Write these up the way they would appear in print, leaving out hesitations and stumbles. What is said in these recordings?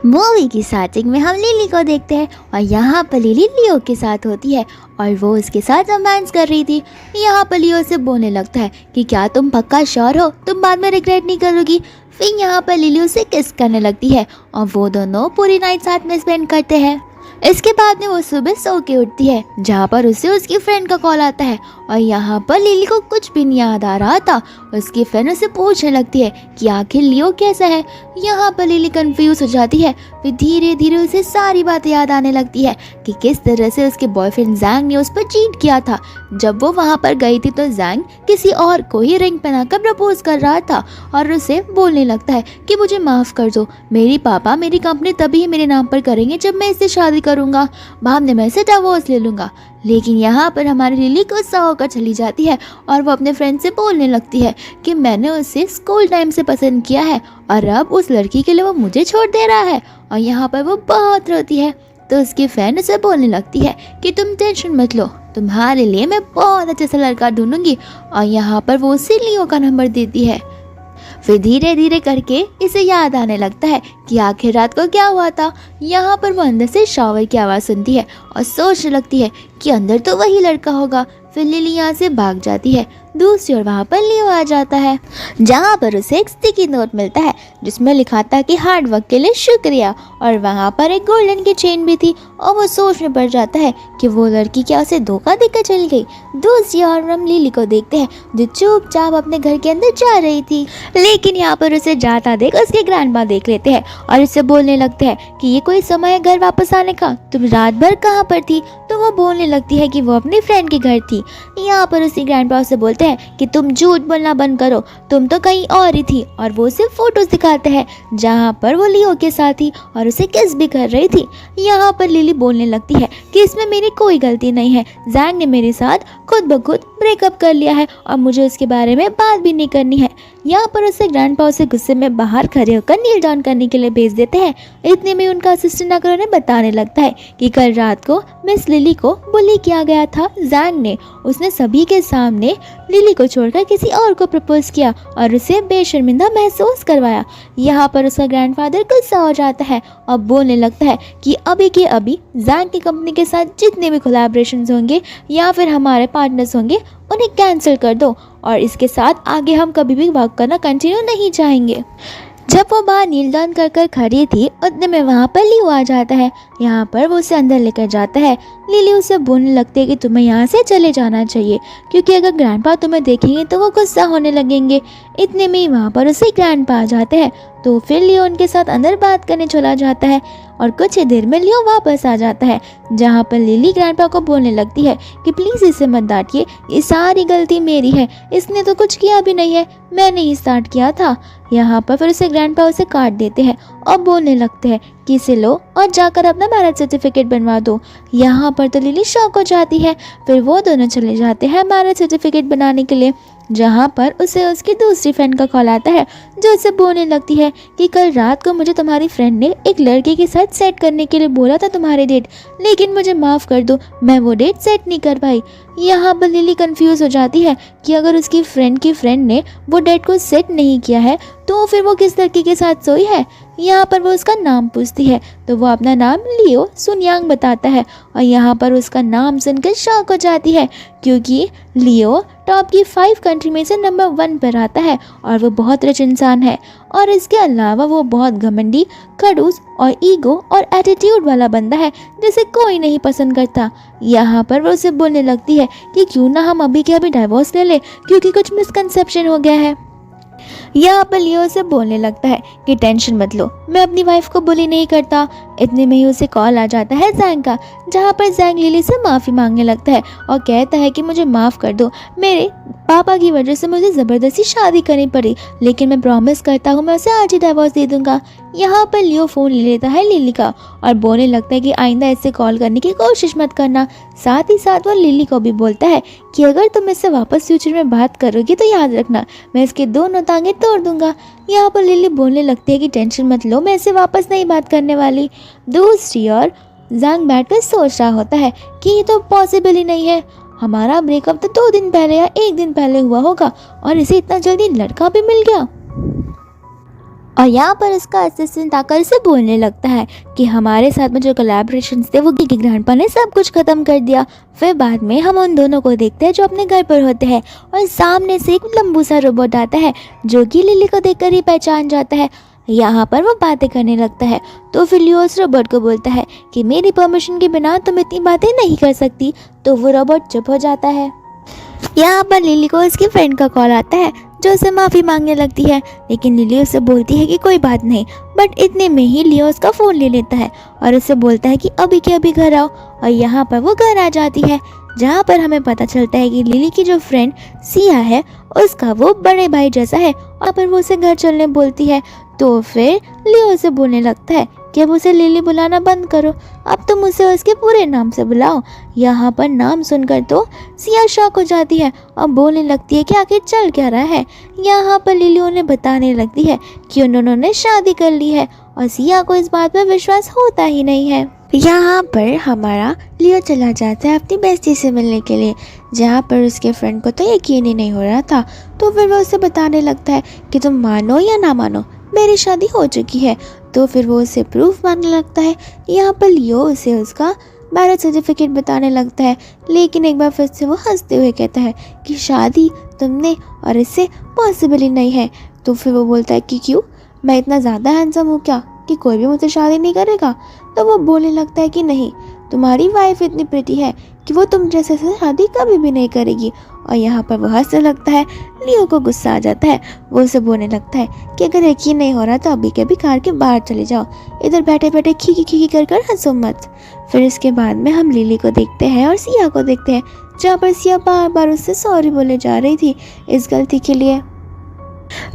Movie की starting में हम लिली को देखते हैं और यहाँ पर लिली लियो के साथ होती है और वो उसके साथ रोमांस कर रही थी। यहाँ पर लियो से बोलने लगता है कि क्या तुम पक्का श्योर हो, तुम बाद में रिग्रेट नहीं करोगी। फिर यहाँ पर लिली उसे किस करने लगती है और वो दोनों पूरी नाइट साथ में स्पेंड करते हैं। इसके बाद में वो सुबह सो के उठती है जहाँ पर उसे उसकी फ्रेंड का कॉल आता है और यहाँ पर लिली को कुछ भी नहीं याद आ रहा था। उसकी फ्रेंड उसे पूछने लगती है कि आखिर लियो कैसा है। यहाँ पर लिली कंफ्यूज हो जाती है। फिर धीरे धीरे उसे सारी बातें याद आने लगती है कि किस तरह से उसके बॉयफ्रेंड जैंग ने उस पर चीट किया था। जब वो वहाँ पर गई थी तो जैंग किसी और को ही रिंग पहनाकर प्रपोज कर रहा था और उसे बोलने लगता है कि मुझे माफ़ कर दो, मेरी पापा मेरी कंपनी तभी मेरे नाम पर करेंगे जब मैं इससे शादी करूँगा, बाद में मैं इसे डिवोर्स ले लूँगा। लेकिन यहाँ पर हमारी लिली गुस्सा होकर चली जाती है और वो अपने फ्रेंड से बोलने लगती है कि मैंने उसे स्कूल टाइम से पसंद किया है और अब उस लड़की के लिए वो मुझे छोड़ दे रहा है। और यहाँ पर वो बहुत रोती है तो उसकी फ्रेंड उसे बोलने लगती है कि तुम टेंशन मत लो, तुम्हारे लिए मैं बहुत अच्छा सा लड़का ढूंढूंगी। और यहाँ पर वो उसे लियो का नंबर देती है। फिर धीरे धीरे करके इसे याद आने लगता है कि आखिर रात को क्या हुआ था। यहाँ पर वो अंदर से शावर की आवाज़ सुनती है और सोचने लगती है कि अंदर तो वही लड़का होगा। फिर लिली यहाँ से भाग जाती है। दूसरी ओर वहाँ पर लियो आ जाता है जहाँ पर उसे एक स्टिकी नोट मिलता है जिसमें लिखा था कि हार्ड वर्क के लिए शुक्रिया। और वहाँ पर एक गोल्डन की चेन भी थी और वो सोचने पड़ जाता है कि वो लड़की क्या उसे धोखा देकर चली गई। दूसरी ओर हम लिली को देखते हैं जो चुपचाप अपने घर के अंदर जा रही थी, लेकिन यहाँ पर उसे जाता देख उसके ग्रैंडपा देख लेते हैं और उससे बोलने लगते हैं कि ये कोई समय है घर वापस आने का, तुम रात भर कहाँ पर थी। तो वो बोलने लगती है कि वो अपनी फ्रेंड के घर थी। यहाँ पर उसके ग्रैंडपा उसे बोलते हैं कि तुम झूठ बोलना बंद करो, तुम तो कहीं और ही थी। और वो उसे फोटोज दिखाते हैं जहाँ पर वो लियो के साथ थी और उसे किस भी कर रही थी। यहाँ पर लिली बोलने लगती है कि इसमें मेरी कोई गलती नहीं है, जैंग ने मेरे साथ खुद ब खुद ब्रेकअप कर लिया है और मुझे उसके बारे में बात भी नहीं करनी है। यहाँ पर उससे ग्रैंडपा उसे गुस्से में बाहर खड़े होकर नील डाउन करने के लिए भेज देते हैं। इतने में उनका असिस्टेंट आकर उन्हें बताने लगता है कि कल रात को मिस लिली को बुली किया गया था जैंग ने। उसने सभी के सामने लिली को छोड़कर किसी और को प्रपोज किया और उसे बेशर्मिंदा महसूस करवाया। यहाँ पर उसका ग्रैंडफादर गुस्सा हो जाता है और बोलने लगता है कि अभी के अभी जैंग की कंपनी के साथ जितने भी कोलैबोरेशंस होंगे या फिर हमारे पार्टनर्स होंगे उन्हें कैंसिल कर दो और इसके साथ आगे हम कभी भी वर्क करना कंटिन्यू नहीं चाहेंगे। जब वो बाहर नील डाउन कर कर खड़ी थी उतने में वहाँ पर लियो आ जाता है। यहाँ पर वो उसे अंदर लेकर जाता है। लिली उसे बोलने लगती है कि तुम्हें यहाँ से चले जाना चाहिए क्योंकि अगर ग्रैंडपा तुम्हें देखेंगे तो वो गुस्सा होने लगेंगे। इतने में वहाँ पर उसे ग्रैंडपा आ जाते हैं तो फिर लियो उनके साथ अंदर बात करने चला जाता है और कुछ ही देर में लियो वापस आ जाता है जहाँ पर लिली ग्रैंडपा को बोलने लगती है कि प्लीज़ इसे मत डांटिए, ये सारी गलती मेरी है, इसने तो कुछ किया भी नहीं है, मैंने ही स्टार्ट किया था। यहाँ पर फिर उसे ग्रैंडपा उसे काट देते हैं और बोलने लगते हैं कि इसे लो और जाकर अपना मैरिज सर्टिफिकेट बनवा दो। यहाँ पर तो लिली शॉक हो जाती है। फिर वो दोनों चले जाते हैं मैरिज सर्टिफिकेट बनाने के लिए जहाँ पर उसे उसकी दूसरी फ्रेंड का कॉल आता है जो उसे बोलने लगती है कि कल रात को मुझे तुम्हारी फ्रेंड ने एक लड़के के साथ सेट करने के लिए बोला था तुम्हारे डेट, लेकिन मुझे माफ़ कर दो, मैं वो डेट सेट नहीं कर पाई। यहाँ पर लिली कंफ्यूज हो जाती है कि अगर उसकी फ्रेंड ने वो डेट को सेट नहीं किया है तो फिर वो किस लड़के के साथ सोई है। यहाँ पर वो उसका नाम पूछती है तो वो अपना नाम लियो सुनयांग बताता है और यहाँ पर उसका नाम सुनकर शॉक हो जाती है क्योंकि लियो टॉप की 5 कंट्री में से नंबर 1 पर आता है और वो बहुत रिच इंसान है और इसके अलावा वो बहुत घमंडी, खड़ूस और ईगो और एटीट्यूड वाला बंदा है जिसे कोई नहीं पसंद करता। यहाँ पर वो उसे बोलने लगती है कि क्यों ना हम अभी के अभी डाइवोर्स ले ले क्योंकि कुछ मिसकंसेप्शन हो गया है। यहाँ पर लियो से बोलने लगता है कि टेंशन मत लो, मैं अपनी वाइफ को बुली नहीं करता। इतने में ही उसे कॉल आ जाता है जैंग का जहाँ पर जैंग लिली से माफ़ी मांगने लगता है और कहता है कि मुझे माफ़ कर दो, मेरे पापा की वजह से मुझे ज़बरदस्ती शादी करनी पड़ी, लेकिन मैं प्रॉमिस करता हूँ मैं उसे आज ही डिवोर्स दे दूँगा। यहाँ पर लियो फ़ोन ले लेता है लिली का और बोलने लगता है कि आइंदा इससे कॉल करने की कोशिश मत करना। साथ ही साथ वो लिली को भी बोलता है कि अगर तुम इससे वापस फ्यूचर में बात करोगी तो याद रखना मैं इसके दोनों टांगें तोड़ दूंगा। यहाँ पर लिली बोलने लगती है कि टेंशन मत लो, मैं इससे वापस नहीं बात करने वाली। दूसरी ओर जैंग बैठकर सोच रहा होता है कि ये तो पॉसिबल ही नहीं है, हमारा ब्रेकअप तो 2 दिन पहले या 1 दिन पहले हुआ होगा और इसे इतना जल्दी लड़का भी मिल गया। और यहाँ पर उसका असिस्टेंट आकर उसे बोलने लगता है कि हमारे साथ में जो कोलैबोरेशंस थे वो की ग्रैंडपा ने सब कुछ ख़त्म कर दिया। फिर बाद में हम उन दोनों को देखते हैं जो अपने घर पर होते हैं और सामने से एक लंबू सा रोबोट आता है जो कि लिली को देखकर ही पहचान जाता है। यहाँ पर वो बातें करने लगता है तो फिर लियो उस रोबोट को बोलता है कि मेरी परमिशन के बिना तुम इतनी बातें नहीं कर सकती। तो वो रोबोट चुप हो जाता है। यहाँ पर लिली को उसकी फ्रेंड का कॉल आता है जो उसे माफ़ी मांगने लगती है, लेकिन लिली उसे बोलती है कि कोई बात नहीं। बट इतने में ही लियो उसका फ़ोन ले लेता है और उससे बोलता है कि अभी के अभी घर आओ। और यहाँ पर वो घर आ जाती है जहाँ पर हमें पता चलता है कि लिली की जो फ्रेंड सिया है उसका वो बड़े भाई जैसा है और पर वो उसे घर चलने बोलती है। तो फिर लियो उसे बोलने लगता है कि अब उसे लिली बुलाना बंद करो, अब तुम उसे उसके पूरे नाम से बुलाओ। यहाँ पर नाम सुनकर तो सिया शॉक हो जाती है और बोलने लगती है कि आखिर चल क्या रहा है। यहाँ पर लिली उन्हें बताने लगती है कि उन्होंने शादी कर ली है और सिया को इस बात पर विश्वास होता ही नहीं है। यहाँ पर हमारा लियो चला जाता है अपनी बेस्टी से मिलने के लिए, जहाँ पर उसके फ्रेंड को तो यकीन ही नहीं हो रहा था। तो फिर वो उसे बताने लगता है कि तुम मानो या ना मानो मेरी शादी हो चुकी है। तो फिर वो उसे प्रूफ मांगने लगता है। यहाँ पर लियो उसे उसका मैरिज सर्टिफिकेट बताने लगता है, लेकिन एक बार फिर से वो हंसते हुए कहता है कि शादी तुमने और इससे पॉसिबल ही नहीं है। तो फिर वो बोलता है कि क्यों, मैं इतना ज़्यादा हैंडसम हूँ क्या कि कोई भी मुझसे शादी नहीं करेगा। तो वो बोलने लगता है कि नहीं, तुम्हारी वाइफ इतनी प्रिटी है कि वो तुम जैसे से शादी कभी भी नहीं करेगी। और यहाँ पर वो हंसने लगता है। लियो को गुस्सा आ जाता है। वो उसे बोलने लगता है कि अगर यकीन नहीं हो रहा तो अभी के भी कार के बाहर चले जाओ, इधर बैठे बैठे खीखी खीखी कर हंसो मत। फिर इसके बाद में हम लिली को देखते हैं और सिया को देखते हैं, जहाँ पर सिया बार बार उससे सॉरी बोले जा रही थी इस गलती के लिए।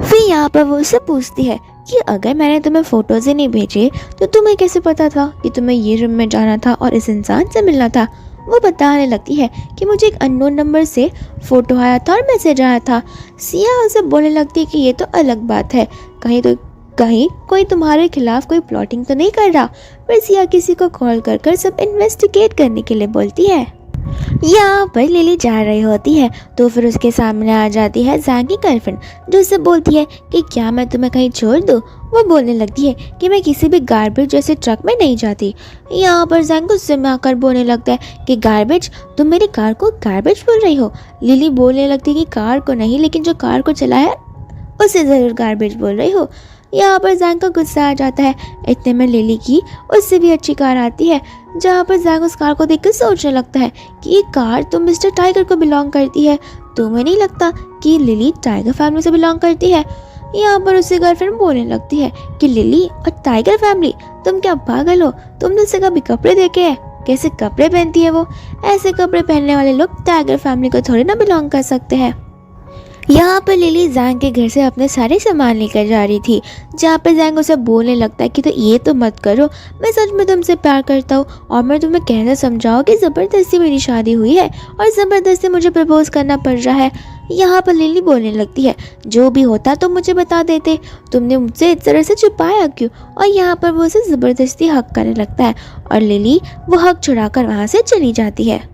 फिर यहाँ पर वो उससे पूछती है कि अगर मैंने तुम्हें फ़ोटोज़ ही नहीं भेजे तो तुम्हें कैसे पता था कि तुम्हें ये रूम में जाना था और इस इंसान से मिलना था। वो बताने लगती है कि मुझे एक अननोन नंबर से फ़ोटो आया था और मैसेज आया था। सिया उसे बोलने लगती है कि ये तो अलग बात है, कहीं कोई तुम्हारे खिलाफ कोई प्लॉटिंग तो नहीं कर रहा। फिर सिया किसी को कॉल कर सब इन्वेस्टिगेट करने के लिए बोलती है। यहाँ पर लिली जा रही होती है तो फिर उसके सामने आ जाती है जैंग की गर्लफ्रेंड, जो उससे बोलती है कि क्या मैं तुम्हें कहीं छोड़ दूँ। वो बोलने लगती है कि मैं किसी भी गार्बेज जैसे ट्रक में नहीं जाती। यहाँ पर जैंग गुस्से में आकर बोलने लगता है कि गार्बेज, तुम मेरी कार को गार्बेज बोल रही हो। लिली बोलने लगती है कि कार को नहीं, लेकिन जो कार को चला है उसे ज़रूर गार्बेज बोल रही हो। यहाँ पर जैंग का गुस्सा आ जाता है। इतने में लिली की उससे भी अच्छी कार आती है, जहाँ पर जैंग उस कार को देखकर सोचने लगता है कि ये कार तो मिस्टर टाइगर को बिलोंग करती है। तुम्हें नहीं लगता कि लिली टाइगर फैमिली से बिलोंग करती है। यहाँ पर उससे गर्लफ्रेंड बोलने लगती है कि लिली और टाइगर फैमिली, तुम क्या पागल हो, तुमने उसे कभी कपड़े देखे हैं, कैसे कपड़े पहनती है वो। ऐसे कपड़े पहनने वाले लोग टाइगर फैमिली को थोड़ी ना बिलोंग कर सकते हैं। यहाँ पर लिली जैंग के घर से अपने सारे सामान लेकर जा रही थी, जहाँ पर जैंग उसे बोलने लगता है कि तो ये तो मत करो, मैं सच में तुमसे प्यार करता हूँ और मैं तुम्हें कैसे समझाऊँ कि ज़बरदस्ती मेरी शादी हुई है और ज़बरदस्ती मुझे प्रपोज करना पड़ रहा है। यहाँ पर लिली बोलने लगती है, जो भी होता तो मुझे बता देते, तुमने मुझसे इस तरह से छुपाया क्यों। और यहाँ पर वो उसे ज़बरदस्ती हक करने लगता है और लिली वो हक छुड़ाकर वहाँ से चली जाती है।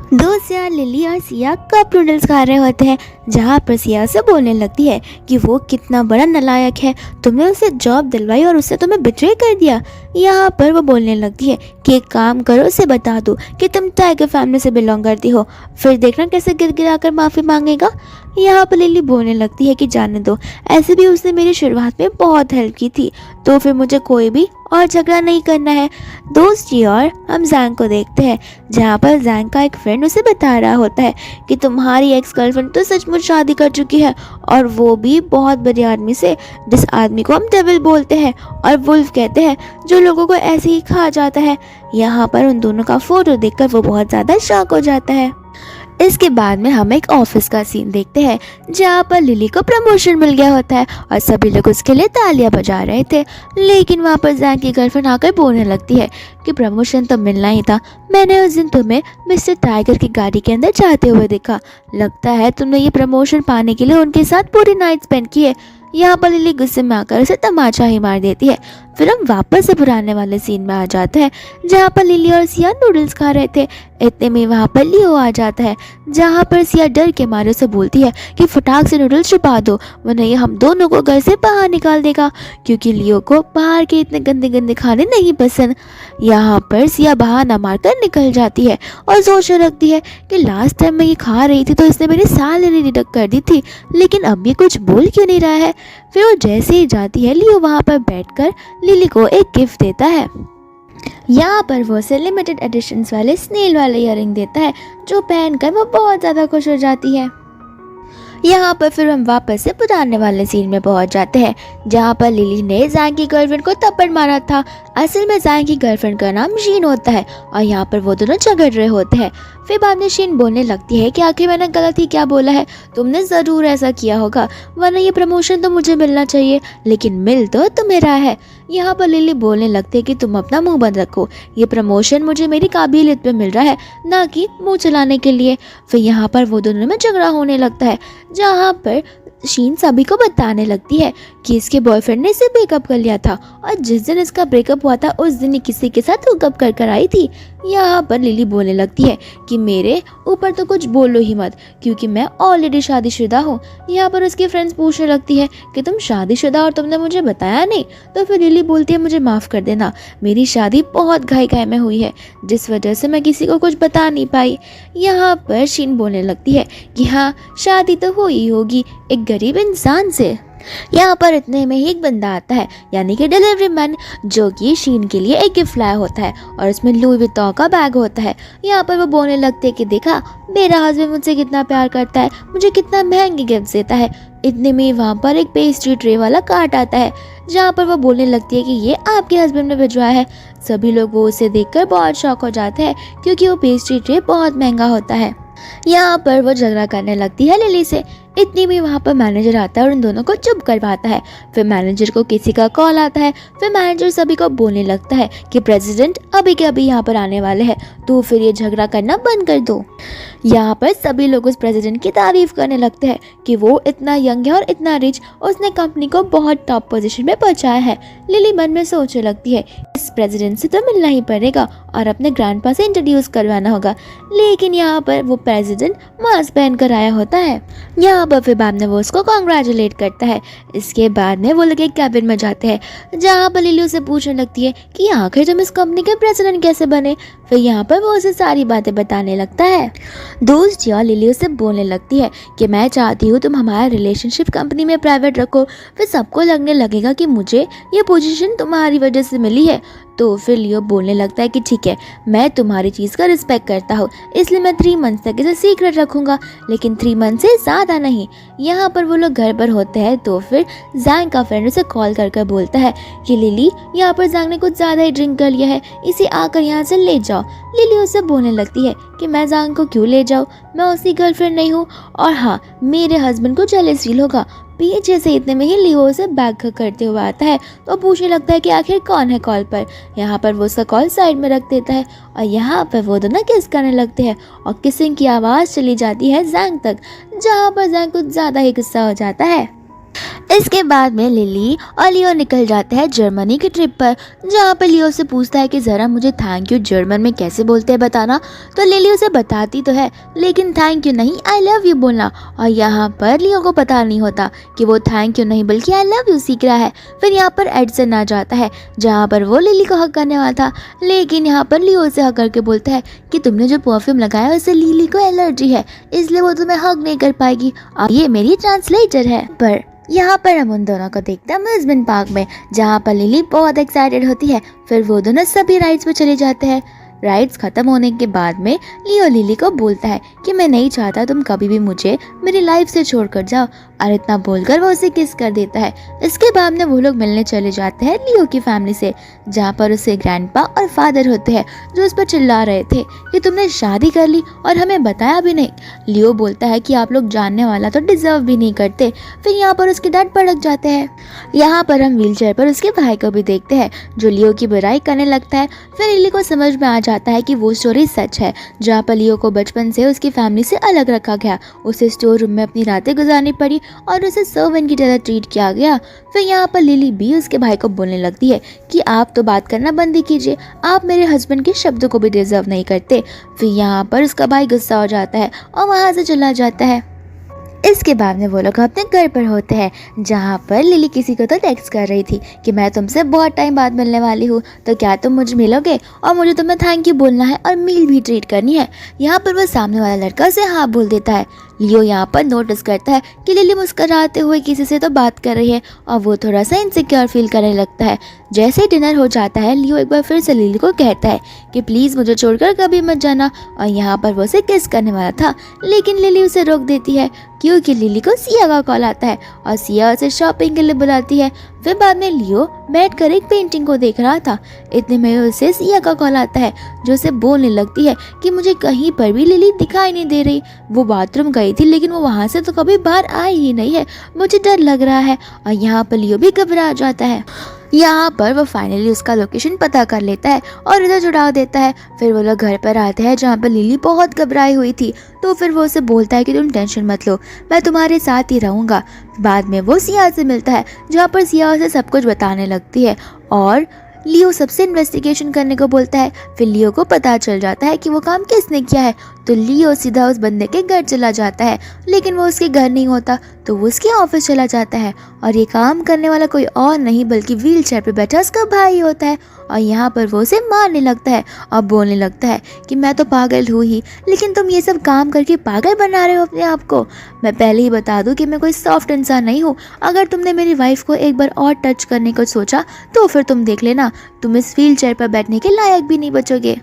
दोस्त यार लिली और सिया कप नूडल्स खा रहे होते हैं, जहाँ पर सिया से बोलने लगती है कि वो कितना बड़ा नालायक है, तुमने उसे जॉब दिलवाई और उसने तुम्हें बिट्रे कर दिया। यहाँ पर वो बोलने लगती है कि एक काम करो, उसे बता दो कि तुम टाइगर फैमिली से बिलोंग करती हो, फिर देखना कैसे गिड़गिड़ा कर माफ़ी मांगेगा। यहाँ पर लिली बोलने लगती है कि जाने दो, ऐसे भी उसने मेरी शुरुआत में बहुत हेल्प की थी, तो फिर मुझे कोई भी और झगड़ा नहीं करना है। दोस्त जी और हम जैंग को देखते हैं, जहाँ पर जैंग का एक फ्रेंड उसे बता रहा होता है कि तुम्हारी एक्स गर्लफ्रेंड तो सचमुच शादी कर चुकी है, और वो भी बहुत बड़े आदमी से, जिस आदमी को हम डेविल बोलते हैं और वुल्फ कहते हैं, जो लोगों को ऐसे ही खा जाता है। यहाँ पर उन दोनों का फोटो देखकर वो बहुत ज़्यादा शॉक हो जाता है। इसके बाद में हम एक ऑफिस का सीन देखते हैं, जहाँ पर लिली को प्रमोशन मिल गया होता है और सभी लोग उसके लिए तालियां बजा रहे थे। लेकिन वहाँ पर जैंग की गर्लफ्रेंड आकर बोलने लगती है कि प्रमोशन तो मिलना ही था, मैंने उस दिन तुम्हें मिस्टर टाइगर की गाड़ी के अंदर जाते हुए देखा, लगता है तुमने ये प्रमोशन पाने के लिए उनके साथ पूरी नाइट स्पेंड की है। यहाँ पर लिली गुस्से में आकर उसे तमाचा ही मार देती है। फिर हम वापस से पुराने वाले सीन में आ जाते हैं, जहाँ पर लिली और सिया नूडल्स खा रहे थे। इतने में वहाँ पर लियो आ जाता है, जहाँ पर सिया डर के मारे से बोलती है कि फटाक से नूडल्स छुपा दो, वरना ये हम दोनों को घर से बाहर निकाल देगा, क्योंकि लियो को बाहर के इतने गंदे गंदे खाने नहीं पसंद। यहाँ पर सिया बहाना मारकर निकल जाती है और सोचने लगती है कि लास्ट टाइम मैं ये खा रही थी तो इसने मेरी सैलरी डिडक्ट कर दी थी, लेकिन अब ये कुछ बोल क्यों नहीं रहा है। फिर वो जैसे ही जाती है, लियो वहाँ पर बैठकर लिली को एक गिफ्ट देता है। यहाँ पर वो उसे लिमिटेड एडिशंस वाले स्नेल वाले इयररिंग देता है, जो पहनकर वो बहुत ज़्यादा खुश हो जाती है। यहाँ पर फिर हम वापस से पुराने वाले सीन में पहुंच जाते हैं, जहाँ पर लिली ने जैंग की गर्लफ्रेंड को थप्पड़ मारा था। असल में जैंग की गर्लफ्रेंड का नाम शीन होता है और यहाँ पर वो दोनों झगड़ रहे होते हैं। फिर बाद में शीन बोलने लगती है कि आखिर मैंने गलत ही क्या बोला है, तुमने ज़रूर ऐसा किया होगा, वरना ये प्रमोशन तो मुझे मिलना चाहिए, लेकिन मिल तो तुम्हें रहा है। यहाँ पर लिली बोलने लगती है कि तुम अपना मुंह बंद रखो, ये प्रमोशन मुझे मेरी काबिलियत पे मिल रहा है, ना कि मुंह चलाने के लिए। फिर यहाँ पर वो दोनों में झगड़ा होने लगता है, जहाँ पर शीन सभी को बताने लगती है कि इसके बॉयफ्रेंड ने इसे ब्रेकअप कर लिया था और जिस दिन इसका ब्रेकअप हुआ था उस दिन ही किसी के साथ हुकअप कर आई थी। यहाँ पर लिली बोलने लगती है कि मेरे ऊपर तो कुछ बोलो ही मत, क्योंकि मैं ऑलरेडी शादीशुदा हूँ। यहाँ पर उसकी फ्रेंड्स पूछने लगती है कि तुम शादीशुदा और तुमने मुझे बताया नहीं। तो फिर लिली बोलती है मुझे माफ़ कर देना, मेरी शादी बहुत घाई में हुई है, जिस वजह से मैं किसी को कुछ बता नहीं पाई। यहाँ पर शीन बोलने लगती है कि हाँ, शादी तो हुई होगी एक गरीब इंसान से। यहाँ पर इतने में ही एक बंदा आता है, यानी कि डिलीवरी मैन, जो कि शीन के लिए एक गिफ्ट लाया होता है और उसमें लुई विटॉन का बैग होता है। यहाँ पर वो बोलने लगते हैं कि देखा मेरा हस्बैंड मुझसे कितना प्यार करता है, मुझे कितना महंगे गिफ्ट देता है। इतने में वहाँ पर एक पेस्ट्री ट्रे वाला कार्ट आता है, जहाँ पर वो बोलने लगती है कि ये आपके हस्बैंड ने भिजवाया है। सभी लोग वो उसे देखकर बहुत शॉक हो जाते हैं, क्योंकि वो पेस्ट्री ट्रे बहुत महंगा होता है। यहाँ पर वो झगड़ा करने लगती है लिली से। इतनी में वहाँ पर मैनेजर आता है और उन दोनों को चुप करवाता है। फिर मैनेजर को किसी का कॉल आता है। फिर मैनेजर सभी को बोलने लगता है कि प्रेसिडेंट अभी के अभी यहाँ पर आने वाले हैं, तो फिर ये झगड़ा करना बंद कर दो। यहाँ पर सभी लोग उस प्रेसिडेंट की तारीफ करने लगते हैं कि वो इतना यंग है और इतना रिच, उसने कंपनी को बहुत टॉप पोजीशन में पहुँचाया है। लिली मन में सोचने लगती है इस प्रेसिडेंट से तो मिलना ही पड़ेगा और अपने ग्रैंडपा से इंट्रोड्यूस करवाना होगा। लेकिन यहाँ पर वो प्रेसिडेंट मास्क पहन कर आया होता है। यहाँ पर फिर बाद में वो उसको कॉन्ग्रेचुलेट करता है। इसके बाद में वो लोग एक कैबिन में जाते हैं, जहाँ पर लिली उसे पूछने लगती है कि आखिर तुम इस कंपनी के प्रेसिडेंट कैसे बने। फिर यहाँ पर वो उसे सारी बातें बताने लगता है। दोस्त या लिली उसे बोलने लगती है कि मैं चाहती हूँ तुम हमारा रिलेशनशिप कंपनी में प्राइवेट रखो, फिर सबको लगने लगेगा कि मुझे ये पोजीशन तुम्हारी वजह से मिली है। तो फिर लियो बोलने लगता है कि ठीक है, मैं तुम्हारी चीज़ का रिस्पेक्ट करता हूँ, इसलिए मैं 3 मंथ्स तक इसे सीक्रेट रखूँगा, लेकिन 3 मंथ से ज़्यादा नहीं। यहाँ पर वो लोग घर पर होते हैं, तो फिर जैंग का फ्रेंड उसे कॉल कर बोलता है कि लिली, यहाँ पर जैंग ने कुछ ज़्यादा ही ड्रिंक कर लिया है, इसे आकर यहाँ से ले जाओ। लिली उसे बोलने लगती है कि मैं जैंग को क्यों ले जाऊँ, मैं उसकी गर्लफ्रेंड नहीं हूँ, और हाँ, मेरे हस्बैंड को जेलस फील होगा। पीछे से इतने में ही लियो से बैक करते हुए आता है, तो पूछने लगता है कि आखिर कौन है कॉल पर। यहाँ पर वो उसका कॉल साइड में रख देता है और यहाँ पर वो दोनों किस करने लगते हैं और किसिंग की आवाज़ चली जाती है जैंग तक, जहाँ पर जैंग कुछ ज़्यादा ही गुस्सा हो जाता है। इसके बाद में लिली और लियो निकल जाते हैं जर्मनी की ट्रिप पर, जहाँ पर लियो से पूछता है कि ज़रा मुझे थैंक यू जर्मन में कैसे बोलते हैं बताना। तो लिली उसे बताती तो है, लेकिन थैंक यू नहीं आई लव यू बोलना। और यहाँ पर लियो को पता नहीं होता कि वो थैंक यू नहीं बल्कि आई लव यू सीख रहा है। फिर यहाँ पर एडसन आ जाता है, जहाँ पर वो लिली को हक करने वाला था, लेकिन यहाँ पर लियो से हक करके बोलता है कि तुमने जो परफ्यूम लगाया उससे लिली को एलर्जी है, इसलिए वो तुम्हें हक नहीं कर पाएगी। और ये मेरी ट्रांसलेटर है। पर यहाँ पर हम उन दोनों को देखते हैं अम्यूजमेंट पार्क में, जहाँ पर लिली बहुत एक्साइटेड होती है। फिर वो दोनों सभी राइड्स पे चले जाते हैं। राइड्स खत्म होने के बाद में लियो लिली को बोलता है कि मैं नहीं चाहता तुम कभी भी मुझे मेरी लाइफ से छोड़कर जाओ, और इतना बोलकर वो उसे किस कर देता है। इसके बाद में वो लोग मिलने चले जाते हैं लियो की फैमिली से, जहाँ पर उसके ग्रैंडपा और फादर होते हैं, जो उस पर चिल्ला रहे थे कि तुमने शादी कर ली और हमें बताया भी नहीं। लियो बोलता है कि आप लोग जानने वाला तो डिजर्व भी नहीं करते। फिर यहाँ पर उसके डैड भड़क जाते हैं। यहाँ पर हम व्हीलचेयर पर उसके भाई को भी देखते हैं, जो लियो की बुराई करने लगता है। फिर लिली को समझ में आ जाता है कि वो स्टोरी सच है, जहाँ पर लियो को बचपन से उसकी फैमिली से अलग रखा गया, उसे स्टोर रूम में अपनी रातें गुजारनी पड़ी और उसे सर्वेंट की तरह ट्रीट किया गया। फिर यहाँ पर लिली भी उसके भाई को बोलने लगती है कि आप तो बात करना बंद ही कीजिए, आप मेरे हस्बैंड के शब्दों को भी डिजर्व नहीं करते। फिर यहाँ पर उसका भाई गुस्सा हो जाता है और वहाँ से चला जाता है। इसके बाद में वो लोग अपने घर पर होते हैं, जहाँ पर लिली किसी को तो टेक्स्ट कर रही थी कि मैं तुमसे बहुत टाइम बाद मिलने वाली हूँ, तो क्या तुम मुझे मिलोगे और मुझे तुम्हें थैंक यू बोलना है और मील भी ट्रीट करनी है। यहाँ पर वो सामने वाला लड़का उसे हाँ बोल देता है। लियो यहाँ पर नोटिस करता है कि लिली मुस्कुराते हुए किसी से तो बात कर रही है और वो थोड़ा सा इनसिक्योर फील करने लगता है। जैसे ही डिनर हो जाता है, लियो एक बार फिर से लिली को कहता है कि प्लीज़ मुझे छोड़कर कभी मत जाना, और यहाँ पर वो उसे किस करने वाला था, लेकिन लिली उसे रोक देती है क्योंकि लिली को सिया का कॉल आता है और सिया उसे शॉपिंग के लिए बुलाती है। फिर बाद में लियो बैठकर एक पेंटिंग को देख रहा था, इतने में उसे सिया का कॉल आता है जो उसे बोलने लगती है कि मुझे कहीं पर भी लिली दिखाई नहीं दे रही, वो बाथरूम गई थी लेकिन वो वहाँ से तो कभी बाहर आई ही नहीं है, मुझे डर लग रहा है। और यहाँ पर लियो भी घबरा जाता है। यहाँ पर वो फाइनली उसका लोकेशन पता कर लेता है और इधर छुड़ा देता है। फिर वो लोग घर पर आते हैं जहाँ पर लिली बहुत घबराई हुई थी, तो फिर वो उसे बोलता है कि तुम टेंशन मत लो, मैं तुम्हारे साथ ही रहूँगा। बाद में वो सिया से मिलता है, जहाँ पर सिया उसे सब कुछ बताने लगती है और लियो सबसे इन्वेस्टिगेशन करने को बोलता है। फिर लियो को पता चल जाता है कि वो काम किसने किया है, तो लियो सीधा उस बंदे के घर चला जाता है, लेकिन वो उसके घर नहीं होता, तो वो उसके ऑफिस चला जाता है और ये काम करने वाला कोई और नहीं बल्कि व्हील चेयर पर बैठा उसका भाई होता है। और यहाँ पर वो उसे मारने लगता है और बोलने लगता है कि मैं तो पागल हूँ ही, लेकिन तुम ये सब काम करके पागल बना रहे हो अपने आप को। मैं पहले ही बता दूँ कि मैं कोई सॉफ्ट इंसान नहीं हूँ, अगर तुमने मेरी वाइफ को एक बार और टच करने को सोचा तो फिर तुम देख लेना, तुम इस व्हील चेयर पर बैठने के लायक भी नहीं बचोगे।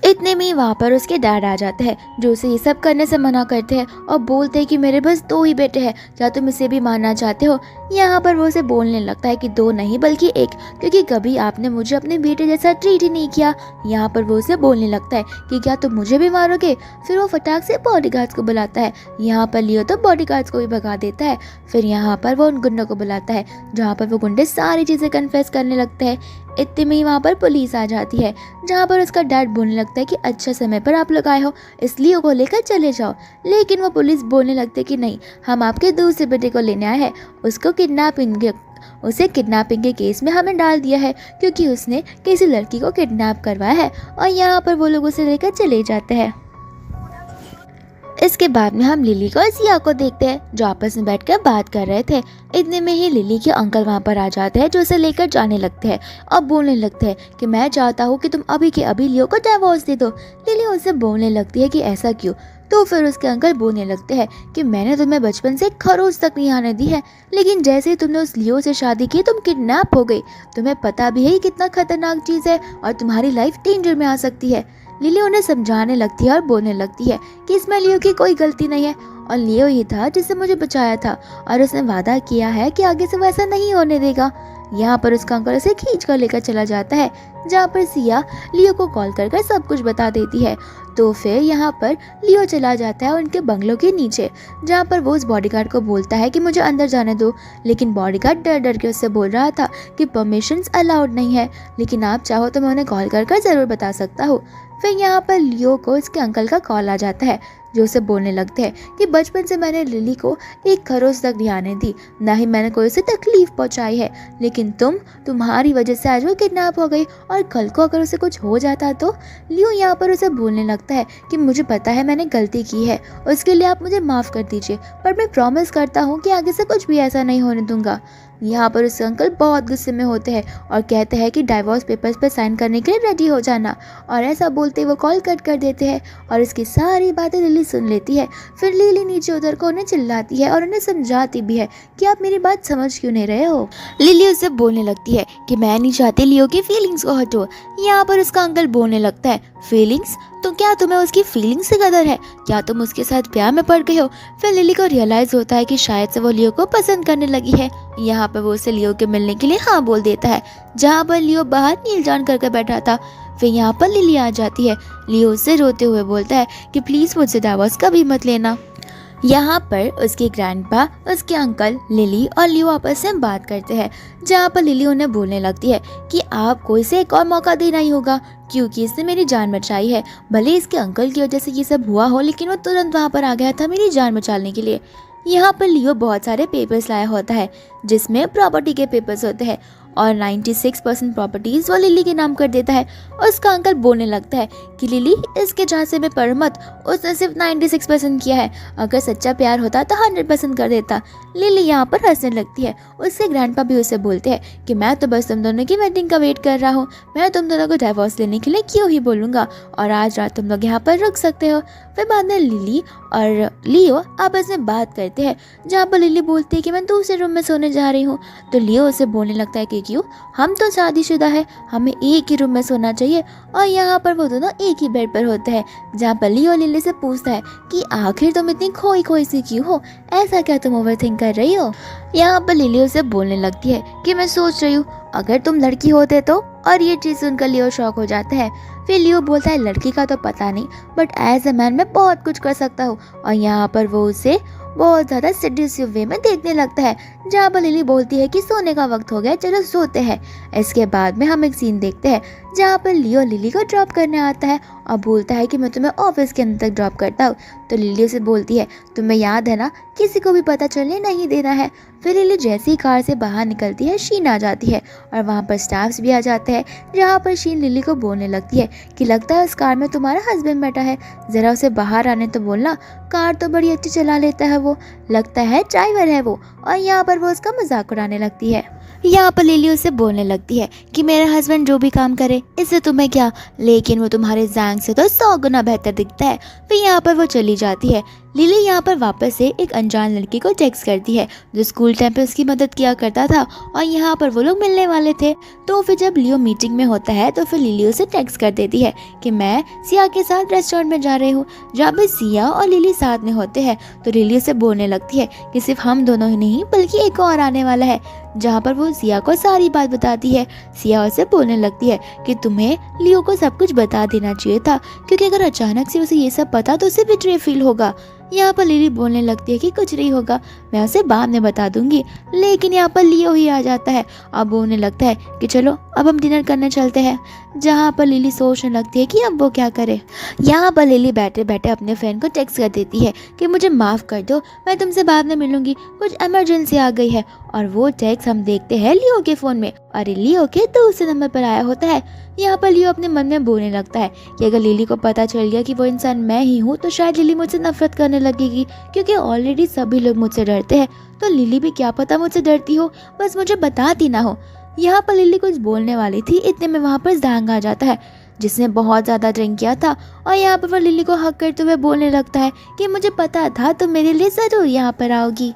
इतने में वहाँ पर उसके डैड आ जाते हैं जो उसे ये सब करने से मना करते हैं और बोलते हैं कि मेरे बस 2 ही बेटे हैं, क्या तुम इसे भी मारना चाहते हो। यहाँ पर वो उसे बोलने लगता है कि 2 नहीं बल्कि 1, क्योंकि कभी आपने मुझे अपने बेटे जैसा ट्रीट ही नहीं किया। यहाँ पर वो उसे बोलने लगता है कि क्या तुम मुझे भी मारोगे। फिर वो फटाक से बॉडीगार्ड्स को बुलाता है। यहाँ पर लियो तो बॉडीगार्ड्स को भी भगा देता है। फिर यहाँ पर वो उन गुंडों को बुलाता है, जहाँ पर वो गुंडे सारी चीज़ें कन्फेस करने लगते हैं। इतने में ही वहाँ पर पुलिस आ जाती है, जहाँ पर उसका डैड बोलने लगता है कि अच्छा समय पर आप लोग आए हो, इसलिए को लेकर चले जाओ। लेकिन वो पुलिस बोलने लगते हैं कि नहीं, हम आपके दूसरे बेटे को लेने आए हैं, उसे किडनैपिंग के केस में हमें डाल दिया है क्योंकि उसने किसी लड़की को किडनैप करवाया है। और यहाँ पर वो लोग उसे लेकर चले जाते हैं। इसके बाद में हम लिली को सिया को देखते हैं जो आपस में बैठकर बात कर रहे थे। इतने में ही लिली के अंकल वहाँ पर आ जाते हैं जो उसे लेकर जाने लगते हैं और बोलने लगते हैं कि मैं चाहता हूँ कि तुम अभी के अभी लियो को डिवोर्स दे दो। लिली उनसे बोलने लगती है कि ऐसा क्यों, तो फिर उसके अंकल बोलने लगते हैं कि मैंने तुम्हें बचपन से खरोच तक नहीं आने दी है, लेकिन जैसे ही तुमने उस लियो से शादी की तुम किडनैप हो गई। तुम्हें पता भी है कितना खतरनाक चीज़ है और तुम्हारी लाइफ डेंजर में आ सकती है। लिली उन्हें समझाने लगती है और बोलने लगती है कि इसमें लियो की कोई गलती नहीं है और लियो ही था जिसने मुझे बचाया था और उसने वादा किया है कि आगे से वैसा नहीं होने देगा। यहाँ पर उसका अंकल उसे खींच कर लेकर चला जाता है, जहाँ पर सिया लियो को कॉल कर सब कुछ बता देती है। तो फिर यहाँ पर लियो चला जाता है उनके बंगलों के नीचे, जहाँ पर वो उस बॉडीगार्ड को बोलता है कि मुझे अंदर जाने दो, लेकिन बॉडीगार्ड डर डर के उससे बोल रहा था कि परमिशंस अलाउड नहीं है, लेकिन आप चाहो तो मैं उन्हें कॉल कर ज़रूर बता सकता हूँ। फिर यहाँ पर लियो को इसके अंकल का कॉल आ जाता है जो उसे बोलने लगते हैं कि बचपन से मैंने लिली को एक खरोच तक नहीं आने दी, ना ही मैंने कोई उसे तकलीफ पहुंचाई है, लेकिन तुम्हारी वजह से आज वो किडनैप हो गई और कल को अगर उसे कुछ हो जाता तो। लियो यहाँ पर उसे बोलने लगता है कि मुझे पता है मैंने गलती की है, उसके लिए आप मुझे माफ़ कर दीजिए, पर मैं प्रॉमिस करता हूँ कि आगे से कुछ भी ऐसा नहीं होने दूंगा। यहाँ पर उसके अंकल बहुत गुस्से में होते हैं और कहते हैं कि डाइवोर्स पेपर्स पर साइन करने के लिए रेडी हो जाना, और ऐसा बोलते वो कॉल कट कर देते हैं और इसकी सारी बातें लिली सुन लेती है। फिर लिली नीचे उतर कर उन्हें चिल्लाती है और उन्हें समझाती भी है कि आप मेरी बात समझ क्यों नहीं रहे हो। लिली उससे बोलने लगती है कि मैं नहीं चाहती लियो की फीलिंग्स को हटो। यहाँ पर उसका अंकल बोलने लगता है फीलिंग्स, तो क्या तुम्हें उसकी फीलिंग्स से कदर है, क्या तुम उसके साथ प्यार में पड़ गए हो। फिर लिली को रियलाइज होता है कि शायद से वो लियो को पसंद करने लगी है। यहाँ पर वो उसे लियो के मिलने के लिए हाँ बोल देता है, जहाँ पर लियो बाहर नील जान करके बैठा था। फिर यहाँ पर लिली आ जाती है। लियो उससे रोते हुए बोलता है कि प्लीज़ मुझसे डाइवोर्स कभी मत लेना। यहाँ पर उसके ग्रैंडपा, उसके अंकल, लिली और लियो आपस में बात करते हैं, जहाँ पर लिली उन्हें बोलने लगती है कि आपको इसे एक और मौका देना ही होगा क्योंकि इसने मेरी जान बचाई है। भले इसके अंकल की वजह से ये सब हुआ हो, लेकिन वो तुरंत वहाँ पर आ गया था मेरी जान बचाने के लिए। यहाँ पर लियो बहुत सारे पेपर्स लाया होता है जिसमें प्रॉपर्टी के पेपर्स होते हैं और 96% प्रॉपर्टीज वो लिली के नाम कर देता है। उसका अंकल बोलने लगता है कि लिली, इसके झांसे में पड़ मत, उसने सिर्फ 96% किया है, अगर सच्चा प्यार होता तो 100% कर देता। लिली यहाँ पर हंसने लगती है। उसके ग्रैंडपा भी उसे बोलते हैं कि मैं तो बस तुम दोनों की वेडिंग का वेट कर रहा हूँ, मैं तुम दोनों को डिवोर्स लेने के लिए क्यों ही बोलूँगा, और आज रात तुम लोग यहाँ पर रुक सकते हो। फिर बाद में लिली और लियो आपस में बात करते हैं, जहाँ पर लिली बोलती है कि मैं दूसरे रूम में सोने जा रही हूँ। तो लियो उसे बोलने लगता है कि क्यों, हम तो शादीशुदा है, हमें एक ही रूम में सोना चाहिए। और यहाँ पर वो दोनों एक ही बेड पर होते हैं, जहाँ पर लियो लिली से पूछता है कि आखिर तुम इतनी खोई खोई सी क्यों हो, ऐसा क्या तुम ओवरथिंक कर रही हो। यहाँ पर लिली उसे बोलने लगती है कि मैं सोच रही हूँ अगर तुम लड़की होते तो, और ये चीज़ सुनकर लियो शॉक हो जाता है। फिर लियो बोलता है लड़की का तो पता नहीं, बट एज अ मैन मैं बहुत कुछ कर सकता हूँ। और यहाँ पर वो उसे बहुत ज़्यादा सेड्यूसिव वे में देखने लगता है, जहाँ पर लिली बोलती है कि सोने का वक्त हो गया, चलो सोते हैं। इसके बाद में हम एक सीन देखते हैं जहाँ पर लियो लिली को ड्रॉप करने आता है और बोलता है कि मैं तुम्हें ऑफिस के अंदर तक ड्रॉप करता हूँ। तो लिली से बोलती है तुम्हें याद है ना, किसी को भी पता चलने नहीं देना है। फिर लिली जैसे ही कार से बाहर निकलती है, शीन आ जाती है और वहाँ पर स्टाफ्स भी आ जाते हैं, जहाँ पर शीन लिली को बोलने लगती है कि लगता है उस कार में तुम्हारा हस्बैंड बैठा है, ज़रा उसे बाहर आने तो बोलना, कार तो बड़ी अच्छी चला लेता है वो, लगता है ड्राइवर है वो। और यहाँ पर वो उसका मजाक उड़ाने लगती है। यहाँ पर लिली उसे बोलने लगती है कि मेरा हस्बैंड जो भी काम करे इससे तुम्हें क्या, लेकिन वो तुम्हारे जैंग से तो 100 गुना बेहतर दिखता है। फिर यहाँ पर वो चली जाती है। लिली यहाँ पर वापस से एक अनजान लड़की को टेक्स्ट करती है जो स्कूल टाइम पे उसकी मदद किया करता था, और यहाँ पर वो लोग मिलने वाले थे। तो फिर जब लियो मीटिंग में होता है तो फिर लिली उसे टेक्स्ट कर देती है कि मैं सिया के साथ रेस्टोरेंट में जा रही हूँ, जहाँ पर सिया और लिली साथ में होते हैं। तो लिली उसे बोलने लगती है कि सिर्फ हम दोनों ही नहीं बल्कि एक और आने वाला है, जहाँ पर वो सिया को सारी बात बताती है। सिया उसे बोलने लगती है कि तुम्हें लियो को सब कुछ बता देना चाहिए था, क्योंकि अगर अचानक से उसे ये सब पता तो उसे बिट्रे फील होगा। यहाँ पर लिली बोलने लगती है कि कुछ नहीं होगा, मैं उसे बाद में बता दूंगी। लेकिन यहाँ पर लियो ही आ जाता है। अब बोलने लगता है कि चलो अब हम डिनर करने चलते हैं, जहाँ पर लिली सोचने लगती है कि अब वो क्या करे। यहाँ पर लिली बैठे बैठे अपने फ्रेंड को टेक्स्ट कर देती है कि मुझे माफ़ कर दो, मैं तुमसे बाद में मिलूंगी, कुछ इमरजेंसी आ गई है। और वो टेक्स्ट हम देखते हैं लियो के फ़ोन में, और लियो के दूसरे नंबर पर आया होता है। यहाँ पर लियो अपने मन में बोलने लगता है कि अगर लिली को पता चल गया कि वो इंसान मैं ही हूँ तो शायद लिली मुझसे नफरत करने लगेगी, क्योंकि ऑलरेडी सभी लोग मुझसे डरते हैं, तो लिली भी क्या पता मुझसे डरती हो, बस मुझे बताती ना हो। यहाँ पर लिली कुछ बोलने वाली थी, इतने में वहाँ पर ज़ैंग आ जाता है जिसने बहुत ज़्यादा ड्रिंक किया था, और यहाँ पर वो लिली को हक करते हुए बोलने लगता है कि मुझे पता था तुम मेरे लिए ज़रूर यहाँ पर आओगी।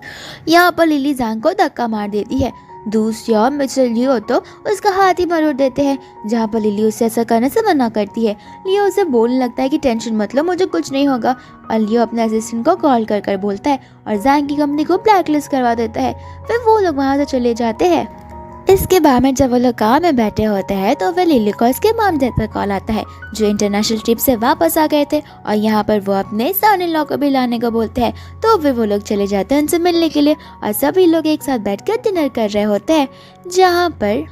यहाँ पर लिली ज़ैंग को धक्का मार देती है। दूसरी ओर मिस्टर लियो तो उसका हाथ ही मरोड़ देते हैं, जहाँ पर लिली उसे ऐसा करने से मना करती है। लियो उसे बोलने लगता है कि टेंशन मत लो, मुझे कुछ नहीं होगा। और लियो अपने असिस्टेंट को कॉल कर कर बोलता है और ज़ैंग की कंपनी को ब्लैकलिस्ट करवा देता है। फिर वो लोग वहाँ से चले जाते हैं। इसके बाद में जब वो लोग कार में बैठे होते हैं तो फिर लिली को उसके मॉम डैड पर कॉल आता है, जो इंटरनेशनल ट्रिप से वापस आ गए थे, और यहाँ पर वो अपने सन इन लॉ को भी लाने को बोलते हैं। तो फिर वो लोग चले जाते हैं उनसे मिलने के लिए, और सभी लोग एक साथ बैठकर डिनर कर रहे होते हैं, जहाँ पर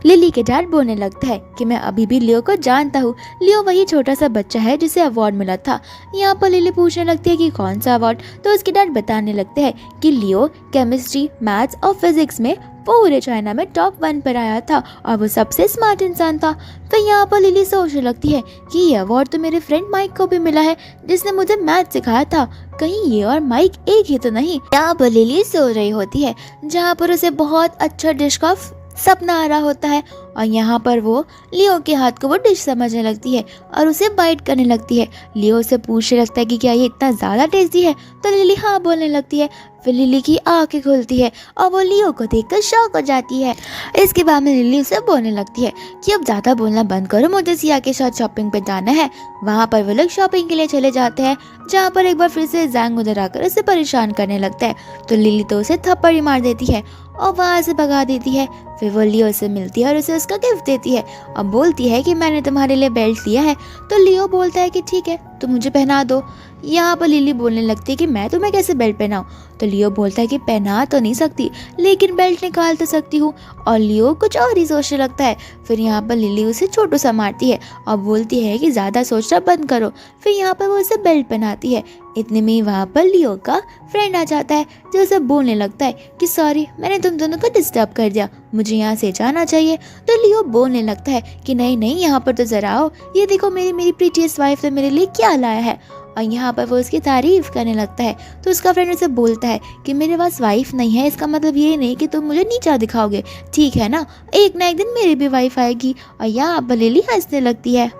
लिली के डैड बोलने लगता है कि मैं अभी भी लियो को जानता हूँ, लियो वही छोटा सा बच्चा है जिसे अवार्ड मिला था। यहाँ पर लिली पूछने लगती है कि कौन सा अवार्ड, तो उसके डैड बताने लगते हैं कि लियो केमिस्ट्री, मैथ्स और फिजिक्स में पूरे चाइना में टॉप 1 पर आया था और वो सबसे स्मार्ट इंसान था। तो यहाँ पर लिली सोचने लगती है कि ये अवार्ड तो मेरे फ्रेंड माइक को भी मिला है, जिसने मुझे मैथ सिखाया था, कहीं ये और माइक एक ही तो नहीं। यहाँ पर लिली सो रही होती है, जहाँ पर उसे बहुत अच्छा डिश का सपना आ रहा होता है, और यहाँ पर वो लियो के हाथ को वो डिश समझने लगती है और उसे बाइट करने लगती है। लियो से पूछने लगता है कि क्या ये इतना ज़्यादा टेस्टी है, तो लिली हाँ बोलने लगती है। फिर लिली की आंखें खुलती है और वो लियो को देखकर शॉक हो जाती है। इसके बाद में लिली उसे बोलने लगती है कि अब ज़्यादा बोलना बंद करो, मुझे सिया के साथ शॉपिंग पे जाना है। वहाँ पर वो लोग शॉपिंग के लिए चले जाते हैं, जहाँ पर एक बार फिर से ज़ैंग उधर आकर उसे परेशान करने लगता है। तो लिली तो उसे थप्पड़ ही मार देती है और वहाँ से भगा देती है। फिर वो लियो से मिलती है और उसे उसका गिफ्ट देती है और बोलती है कि मैंने तुम्हारे लिए बेल्ट लिया है। तो लियो बोलता है कि ठीक है, तो मुझे पहना दो। यहाँ पर लिली बोलने लगती है कि मैं तुम्हें कैसे बेल्ट पहनाऊँ। तो लियो बोलता है कि पहना तो नहीं सकती, लेकिन बेल्ट निकाल तो सकती हूँ। और लियो कुछ और ही सोचने लगता है। फिर यहाँ पर लिली उसे छोटू सा मारती है और बोलती है कि ज़्यादा सोचना बंद करो। फिर यहाँ पर वो उसे बेल्ट पहनाती है। इतने में ही वहाँ पर लियो का फ्रेंड आ जाता है, जो उसे बोलने लगता है कि सॉरी, मैंने तुम दोनों को डिस्टर्ब कर दिया, मुझे यहाँ से जाना चाहिए। तो लियो बोलने लगता है कि नहीं नहीं, यहाँ पर तो ज़रा आओ, ये देखो मेरी प्रीटियस्ट वाइफ ने मेरे लिए क्या लाया है। और यहाँ पर वो उसकी तारीफ करने लगता है। तो उसका फ्रेंड उसे बोलता है कि मेरे पास वाइफ नहीं है, इसका मतलब ये नहीं कि तुम मुझे नीचा दिखाओगे, ठीक है ना, एक ना एक दिन मेरी भी वाइफ आएगी। और यहाँ पर लिली हंसने लगती है।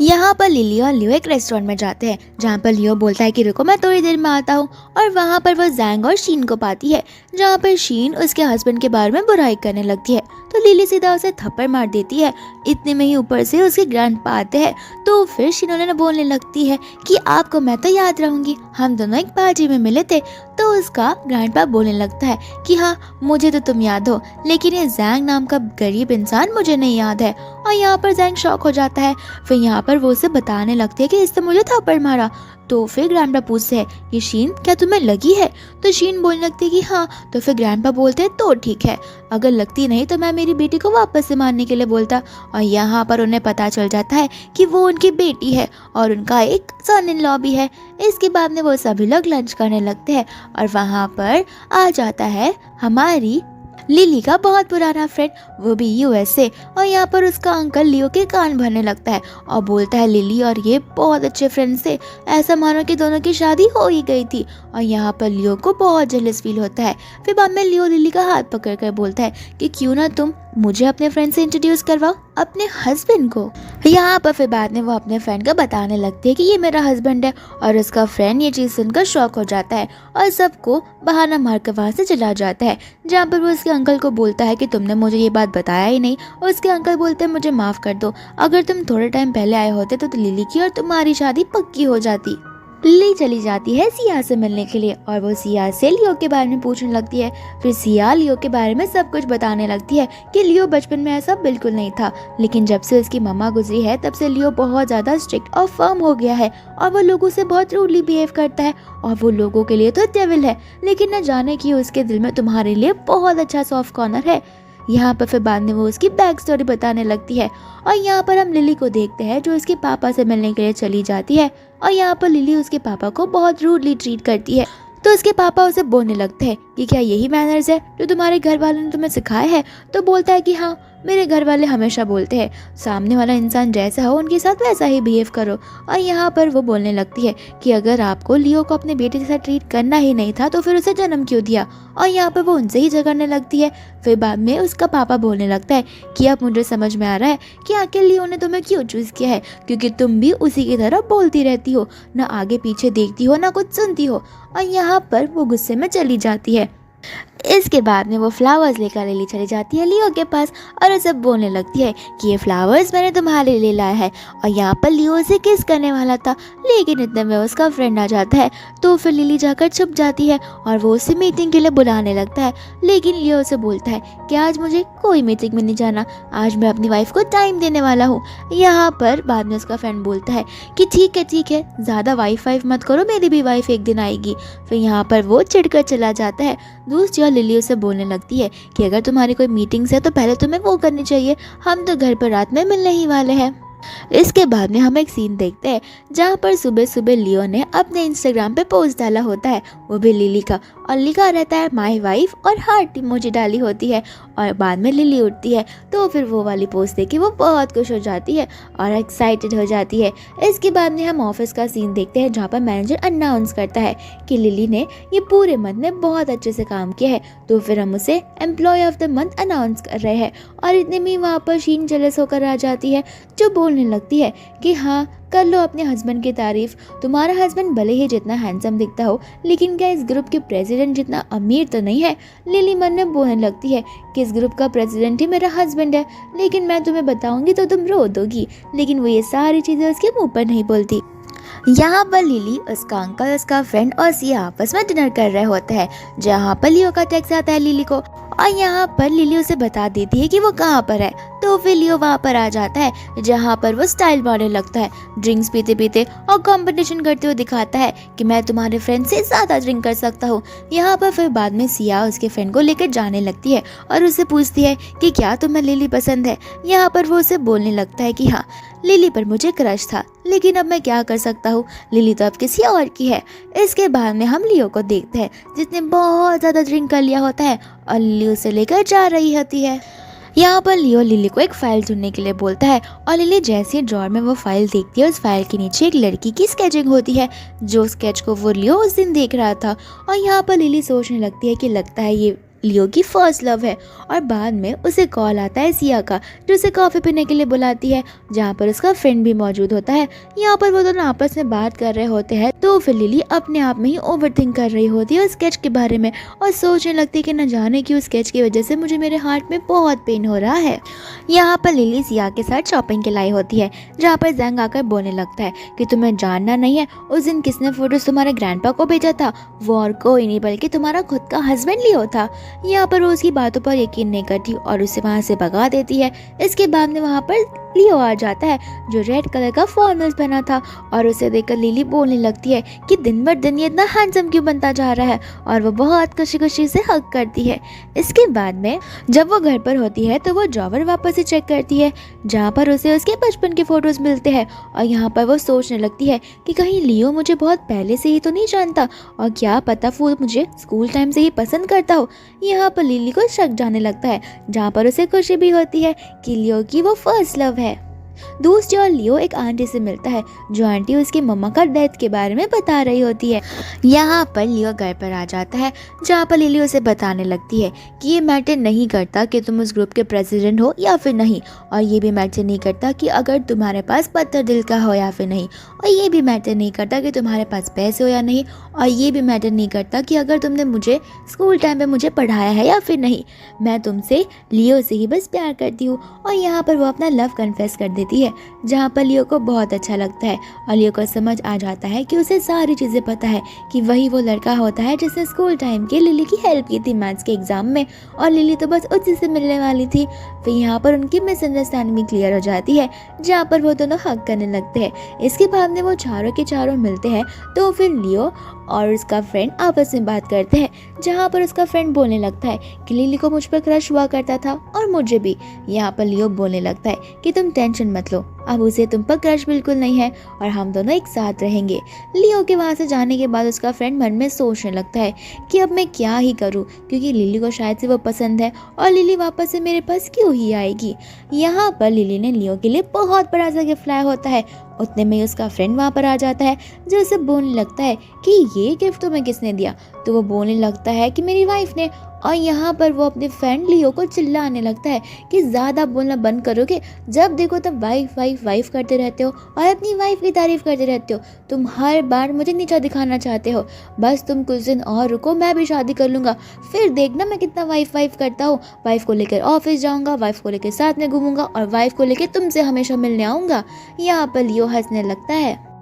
यहाँ पर लिली और लियो एक रेस्टोरेंट में जाते हैं, जहाँ पर लियो बोलता है कि रुको मैं थोड़ी देर में आता हूँ। और वहाँ पर वो जैंग और शीन को पाती है, जहाँ पर शीन उसके हस्बैंड के बारे में बुराई करने लगती है। तो लिली सीधा उसे थप्पड़ मार देती है। इतने में ही ऊपर से उसके ग्रैंडपा आते हैं। तो फिर शीन उन्हें बोलने लगती है कि आपको मैं तो याद रहूंगी, हम दोनों एक पार्टी में मिले थे। तो उसका ग्रैंडपा बोलने लगता है कि हाँ मुझे तो तुम याद हो, लेकिन ये जैंग नाम का गरीब इंसान मुझे नहीं याद है। और यहाँ पर जैंग शॉक हो जाता है। फिर यहाँ पर वो उसे बताने लगती है कि इसने मुझे थप्पड़ मारा। तो फिर ग्रैंडपा पूछते हैं कि शीन क्या तुम्हें लगी है। तो शीन बोलने लगती है कि हाँ। तो फिर ग्रैंडपा बोलते हैं तो ठीक है, अगर लगती नहीं तो मैं मेरी बेटी को वापस से मारने के लिए बोलता। और यहाँ पर उन्हें पता चल जाता है कि वो उनकी बेटी है और उनका एक सन इन लॉ भी है। इसके बाद में वो सभी लोग लंच करने लगते हैं और वहाँ पर आ जाता है हमारी लिली का बहुत पुराना फ्रेंड, वो भी यूएसए। और यहाँ पर उसका अंकल लियो के कान भरने लगता है और बोलता है लिली और ये बहुत अच्छे फ्रेंड्स थे, ऐसा मानो कि दोनों की शादी हो ही गई थी। और यहाँ पर लियो को बहुत जेलस फील होता है। फिर बाद में लियो लिली का हाथ पकड़ कर बोलता है कि क्यों ना तुम मुझे अपने फ्रेंड से इंट्रोड्यूस करवाओ, अपने हस्बैंड को। यहाँ पर फिर बाद में वो अपने फ्रेंड को बताने लगती है कि ये मेरा हस्बैंड है। और उसका फ्रेंड ये चीज़ सुनकर शॉक हो जाता है और सबको बहाना मारकर वहाँ से चला जाता है, जहाँ पर वो उसके अंकल को बोलता है कि तुमने मुझे ये बात बताया ही नहीं। और उसके अंकल बोलते हैं मुझे माफ़ कर दो, अगर तुम थोड़े टाइम पहले आए होते तो लिली की और तुम्हारी शादी पक्की हो जाती। लिली चली जाती है सिया से मिलने के लिए और वो सिया से लियो के बारे में पूछने लगती है। फिर सिया लियो के बारे में सब कुछ बताने लगती है कि लियो बचपन में ऐसा बिल्कुल नहीं था, लेकिन जब से उसकी मम्मा गुजरी है तब से लियो बहुत ज़्यादा स्ट्रिक्ट और फर्म हो गया है और वो लोगों से बहुत रूडली बिहेव करता है और वो लोगों के लिए तो डेविल है, लेकिन न जाने कि उसके दिल में तुम्हारे लिए बहुत अच्छा सॉफ्ट कॉर्नर है। यहाँ पर फिर बाद में वो उसकी बैक स्टोरी बताने लगती है। और यहाँ पर हम लिली को देखते हैं जो उसके पापा से मिलने के लिए चली जाती है। और यहाँ पर लिली उसके पापा को बहुत रूडली ट्रीट करती है। तो उसके पापा उसे बोलने लगते हैं कि क्या यही मैनर्स है जो तुम्हारे घर वालों ने तुम्हें सिखाया है। तो बोलता है कि हाँ, मेरे घर वाले हमेशा बोलते हैं सामने वाला इंसान जैसा हो उनके साथ वैसा ही बिहेव करो। और यहाँ पर वो बोलने लगती है कि अगर आपको लियो को अपने बेटे के साथ ट्रीट करना ही नहीं था तो फिर उसे जन्म क्यों दिया। और यहाँ पर वो उनसे ही झगड़ने लगती है। फिर बाद में उसका पापा बोलने लगता है कि अब मुझे समझ में आ रहा है कि आखिर लियो ने तुम्हें क्यों चूज़ किया है, क्योंकि तुम भी उसी की तरह बोलती रहती हो, ना आगे पीछे देखती हो ना कुछ सुनती हो। और यहाँ पर वो गुस्से में चली जाती है। इसके बाद में वो फ्लावर्स लेकर लिली चली जाती है लियो के पास और उसे बोलने लगती है कि ये फ्लावर्स मैंने तुम्हारे लिए लाया है। और यहाँ पर लियो उसे किस करने वाला था, लेकिन इतने में उसका फ्रेंड आ जाता है। तो फिर लिली जाकर छुप जाती है और वो उसे मीटिंग के लिए बुलाने लगता है, लेकिन लियो उसे बोलता है कि आज मुझे कोई मीटिंग में नहीं जाना, आज मैं अपनी वाइफ को टाइम देने वाला हूँ। यहाँ पर बाद में उसका फ्रेंड बोलता है कि ठीक है, ज़्यादा वाइफ मत करो, मेरी भी वाइफ एक दिन आएगी। फिर यहाँ पर वो चिढ़कर चला जाता है। दूसरी ओर लिली उसे बोलने लगती है कि अगर तुम्हारी कोई मीटिंग्स है तो पहले तुम्हें वो करनी चाहिए, हम तो घर पर रात में मिलने ही वाले हैं। इसके बाद में हम एक सीन देखते हैं जहाँ पर सुबह सुबह लियो ने अपने इंस्टाग्राम पे पोस्ट डाला होता है, वो भी लिली का, और लिखा रहता है माय वाइफ और हार्ट इमोजी डाली होती है। और बाद में लिली उठती है तो फिर वो वाली पोस्ट देख के वो बहुत खुश हो जाती है और एक्साइटेड हो जाती है। इसके बाद में हम ऑफिस का सीन देखते हैं जहाँ पर मैनेजर अनाउंस करता है कि लिली ने ये पूरे मंथ में बहुत अच्छे से काम किया है, तो फिर हम उसे employee of the month announce कर रहे हैं। और इतने में वहाँ पर शीन जेलस होकर आ जाती है, जो बोलने लगती है कि हाँ कर लो अपने हस्बैंड की तारीफ, तुम्हारा हस्बैंड भले ही जितना हैंडसम दिखता हो लेकिन क्या इस ग्रुप के प्रेसिडेंट जितना अमीर तो नहीं है। लिली मन में बोलने लगती है कि इस ग्रुप का प्रेसिडेंट ही मेरा हस्बैंड है, लेकिन मैं तुम्हें बताऊंगी तो तुम रो दोगी, लेकिन वो ये सारी चीज़ें उसके मुंह पर नहीं बोलती। यहाँ पर लिली, उसका अंकल, उसका फ्रेंड और सिया आपस में डिनर कर रहे होते हैं, जहाँ पर लियो का टेक्स्ट आता है लिली को। और यहाँ पर लिली उसे बता देती है कि वो कहाँ पर है। तो फिर लियो वहाँ पर आ जाता है जहाँ पर वो स्टाइल मारने लगता है, ड्रिंक्स पीते पीते और कंपटीशन करते हुए दिखाता है कि मैं तुम्हारे फ्रेंड से ज़्यादा ड्रिंक कर सकता हूँ। यहाँ पर फिर बाद में सिया उसके फ्रेंड को लेकर जाने लगती है और उससे पूछती है कि क्या तुम्हें लिली पसंद है। यहाँ पर वो उसे बोलने लगता है कि हाँ, लिली पर मुझे क्रश था, लेकिन अब मैं क्या कर सकता हूँ, लिली तो अब किसी और की है। इसके बाद में हम लियो को देखते हैं जिसने बहुत ज़्यादा ड्रिंक कर लिया होता है और लिली उसे लेकर जा रही होती है। यहाँ पर लियो लिली को एक फाइल ढूंढने के लिए बोलता है और लिली जैसे ड्रॉर में वो फाइल देखती है, उस फाइल के नीचे एक लड़की की स्केचिंग होती है, जो स्केच को वो लियो उस दिन देख रहा था। और यहाँ पर लिली सोचने लगती है कि लगता है ये लियो की फर्स्ट लव है। और बाद में उसे कॉल आता है सिया का, जो उसे कॉफ़ी पीने के लिए बुलाती है, जहाँ पर उसका फ्रेंड भी मौजूद होता है। यहाँ पर वो दोनों आपस में बात कर रहे होते हैं तो फिर लिली अपने आप में ही ओवरथिंक कर रही होती है उस स्केच के बारे में और सोचने लगती है कि न जाने कि उस स्केच की वजह से मुझे मेरे हार्ट में बहुत पेन हो रहा है। यहाँ पर लिली सिया के साथ शॉपिंग के लाई होती है, जहाँ पर जैंग आकर बोलने लगता है कि तुम्हें जानना नहीं है उस दिन किसने फोटोज तुम्हारे ग्रैंडपा को भेजा था, वो और कोई नहीं बल्कि तुम्हारा खुद का हस्बैंड लियो था। यहाँ पर वो उसकी बातों पर यकीन नहीं करती और उसे वहाँ से भगा देती है। इसके बाद में वहाँ पर लियो आ जाता है जो रेड कलर का फॉर्मल्स पहना था और उसे देखकर लिली बोलने लगती है कि दिन बर दिन ये इतना हैंडसम क्यों बनता जा रहा है और वो बहुत खुशी खुशी से हग करती है। इसके बाद में जब वो घर पर होती है तो वो ड्रॉवर वापस से चेक करती है जहाँ पर उसे उसके बचपन के फोटोज मिलते हैं और यहाँ पर वो सोचने लगती है कि कहीं लियो मुझे बहुत पहले से ही तो नहीं जानता और क्या पता वो मुझे स्कूल टाइम से ही पसंद करता हो। यहाँ पर लिली को शक जाने लगता है, जहाँ पर उसे खुशी भी होती है कि लियो की वो फर्स्ट लव है। दूसरी ओर लियो एक आंटी से मिलता है जो आंटी उसकी मम्मा का डेथ के बारे में बता रही होती है। यहाँ पर लियो घर पर आ जाता है जहाँ पर लिली उसे बताने लगती है कि ये मैटर नहीं करता कि तुम उस ग्रुप के प्रेसिडेंट हो या फिर नहीं, और ये भी मैटर नहीं करता कि अगर तुम्हारे पास पत्थर दिल का हो या फिर नहीं, और ये भी मैटर नहीं करता कि तुम्हारे पास पैसे हो या नहीं, और ये भी मैटर नहीं करता कि अगर तुमने मुझे स्कूल टाइम पे मुझे पढ़ाया है या फिर नहीं। मैं तुमसे लियो से ही बस प्यार करती हूँ। और यहाँ पर वो अपना लव कन्फेस कर देती है, जहाँ पर लियो को बहुत अच्छा लगता है और लियो को समझ आ जाता है कि उसे सारी चीज़ें पता है कि वही वो लड़का होता है जिसने स्कूल टाइम के लिली की हेल्प की थी मैथ्स के एग्ज़ाम में, और लिली तो बस उसी से मिलने वाली थी। फिर यहाँ पर उनकी मिसअंडरस्टैंडिंग भी क्लियर हो जाती है, जहाँ पर वो दोनों हक करने लगते हैं। इसके बाद में वो चारों के चारों मिलते हैं तो फिर लियो और उसका फ्रेंड आपस में बात करते हैं, जहाँ पर उसका फ्रेंड बोलने लगता है कि लिली को मुझ पर क्रश हुआ करता था और मुझे भी। यहाँ पर लियो बोलने लगता है कि तुम टेंशन मत लो, अब उसे तुम पर क्रश बिल्कुल नहीं है और हम दोनों एक साथ रहेंगे। लियो के वहाँ से जाने के बाद उसका फ्रेंड मन में सोचने लगता है कि अब मैं क्या ही करूँ, क्योंकि लिली को शायद से वो पसंद है और लिली वापस से मेरे पास क्यों ही आएगी। यहाँ पर लिली ने लियो के लिए बहुत बड़ा सा गिफ्ट लाया होता है। उतने में उसका फ्रेंड वहाँ पर आ जाता है जो उसे बोलने लगता है कि ये गिफ्ट तुम्हें किसने दिया। तो वो बोलने लगता है कि मेरी वाइफ ने। और यहाँ पर वो अपने फ्रेंड लियो को चिल्लाने लगता है कि ज़्यादा बोलना बंद करोगे, जब देखो तब वाइफ वाइफ वाइफ करते रहते हो और अपनी वाइफ की तारीफ़ करते रहते हो। तुम हर बार मुझे नीचा दिखाना चाहते हो, बस तुम कुछ दिन और रुको, मैं भी शादी कर लूँगा, फिर देखना मैं कितना वाइफ वाइफ करता हूँ। वाइफ को लेकर ऑफिस जाऊँगा, वाइफ को लेकर साथ में घूमूंगा और वाइफ को लेकर तुमसे हमेशा मिलने आऊँगा। यहाँ पर लियो हंसने लगता है।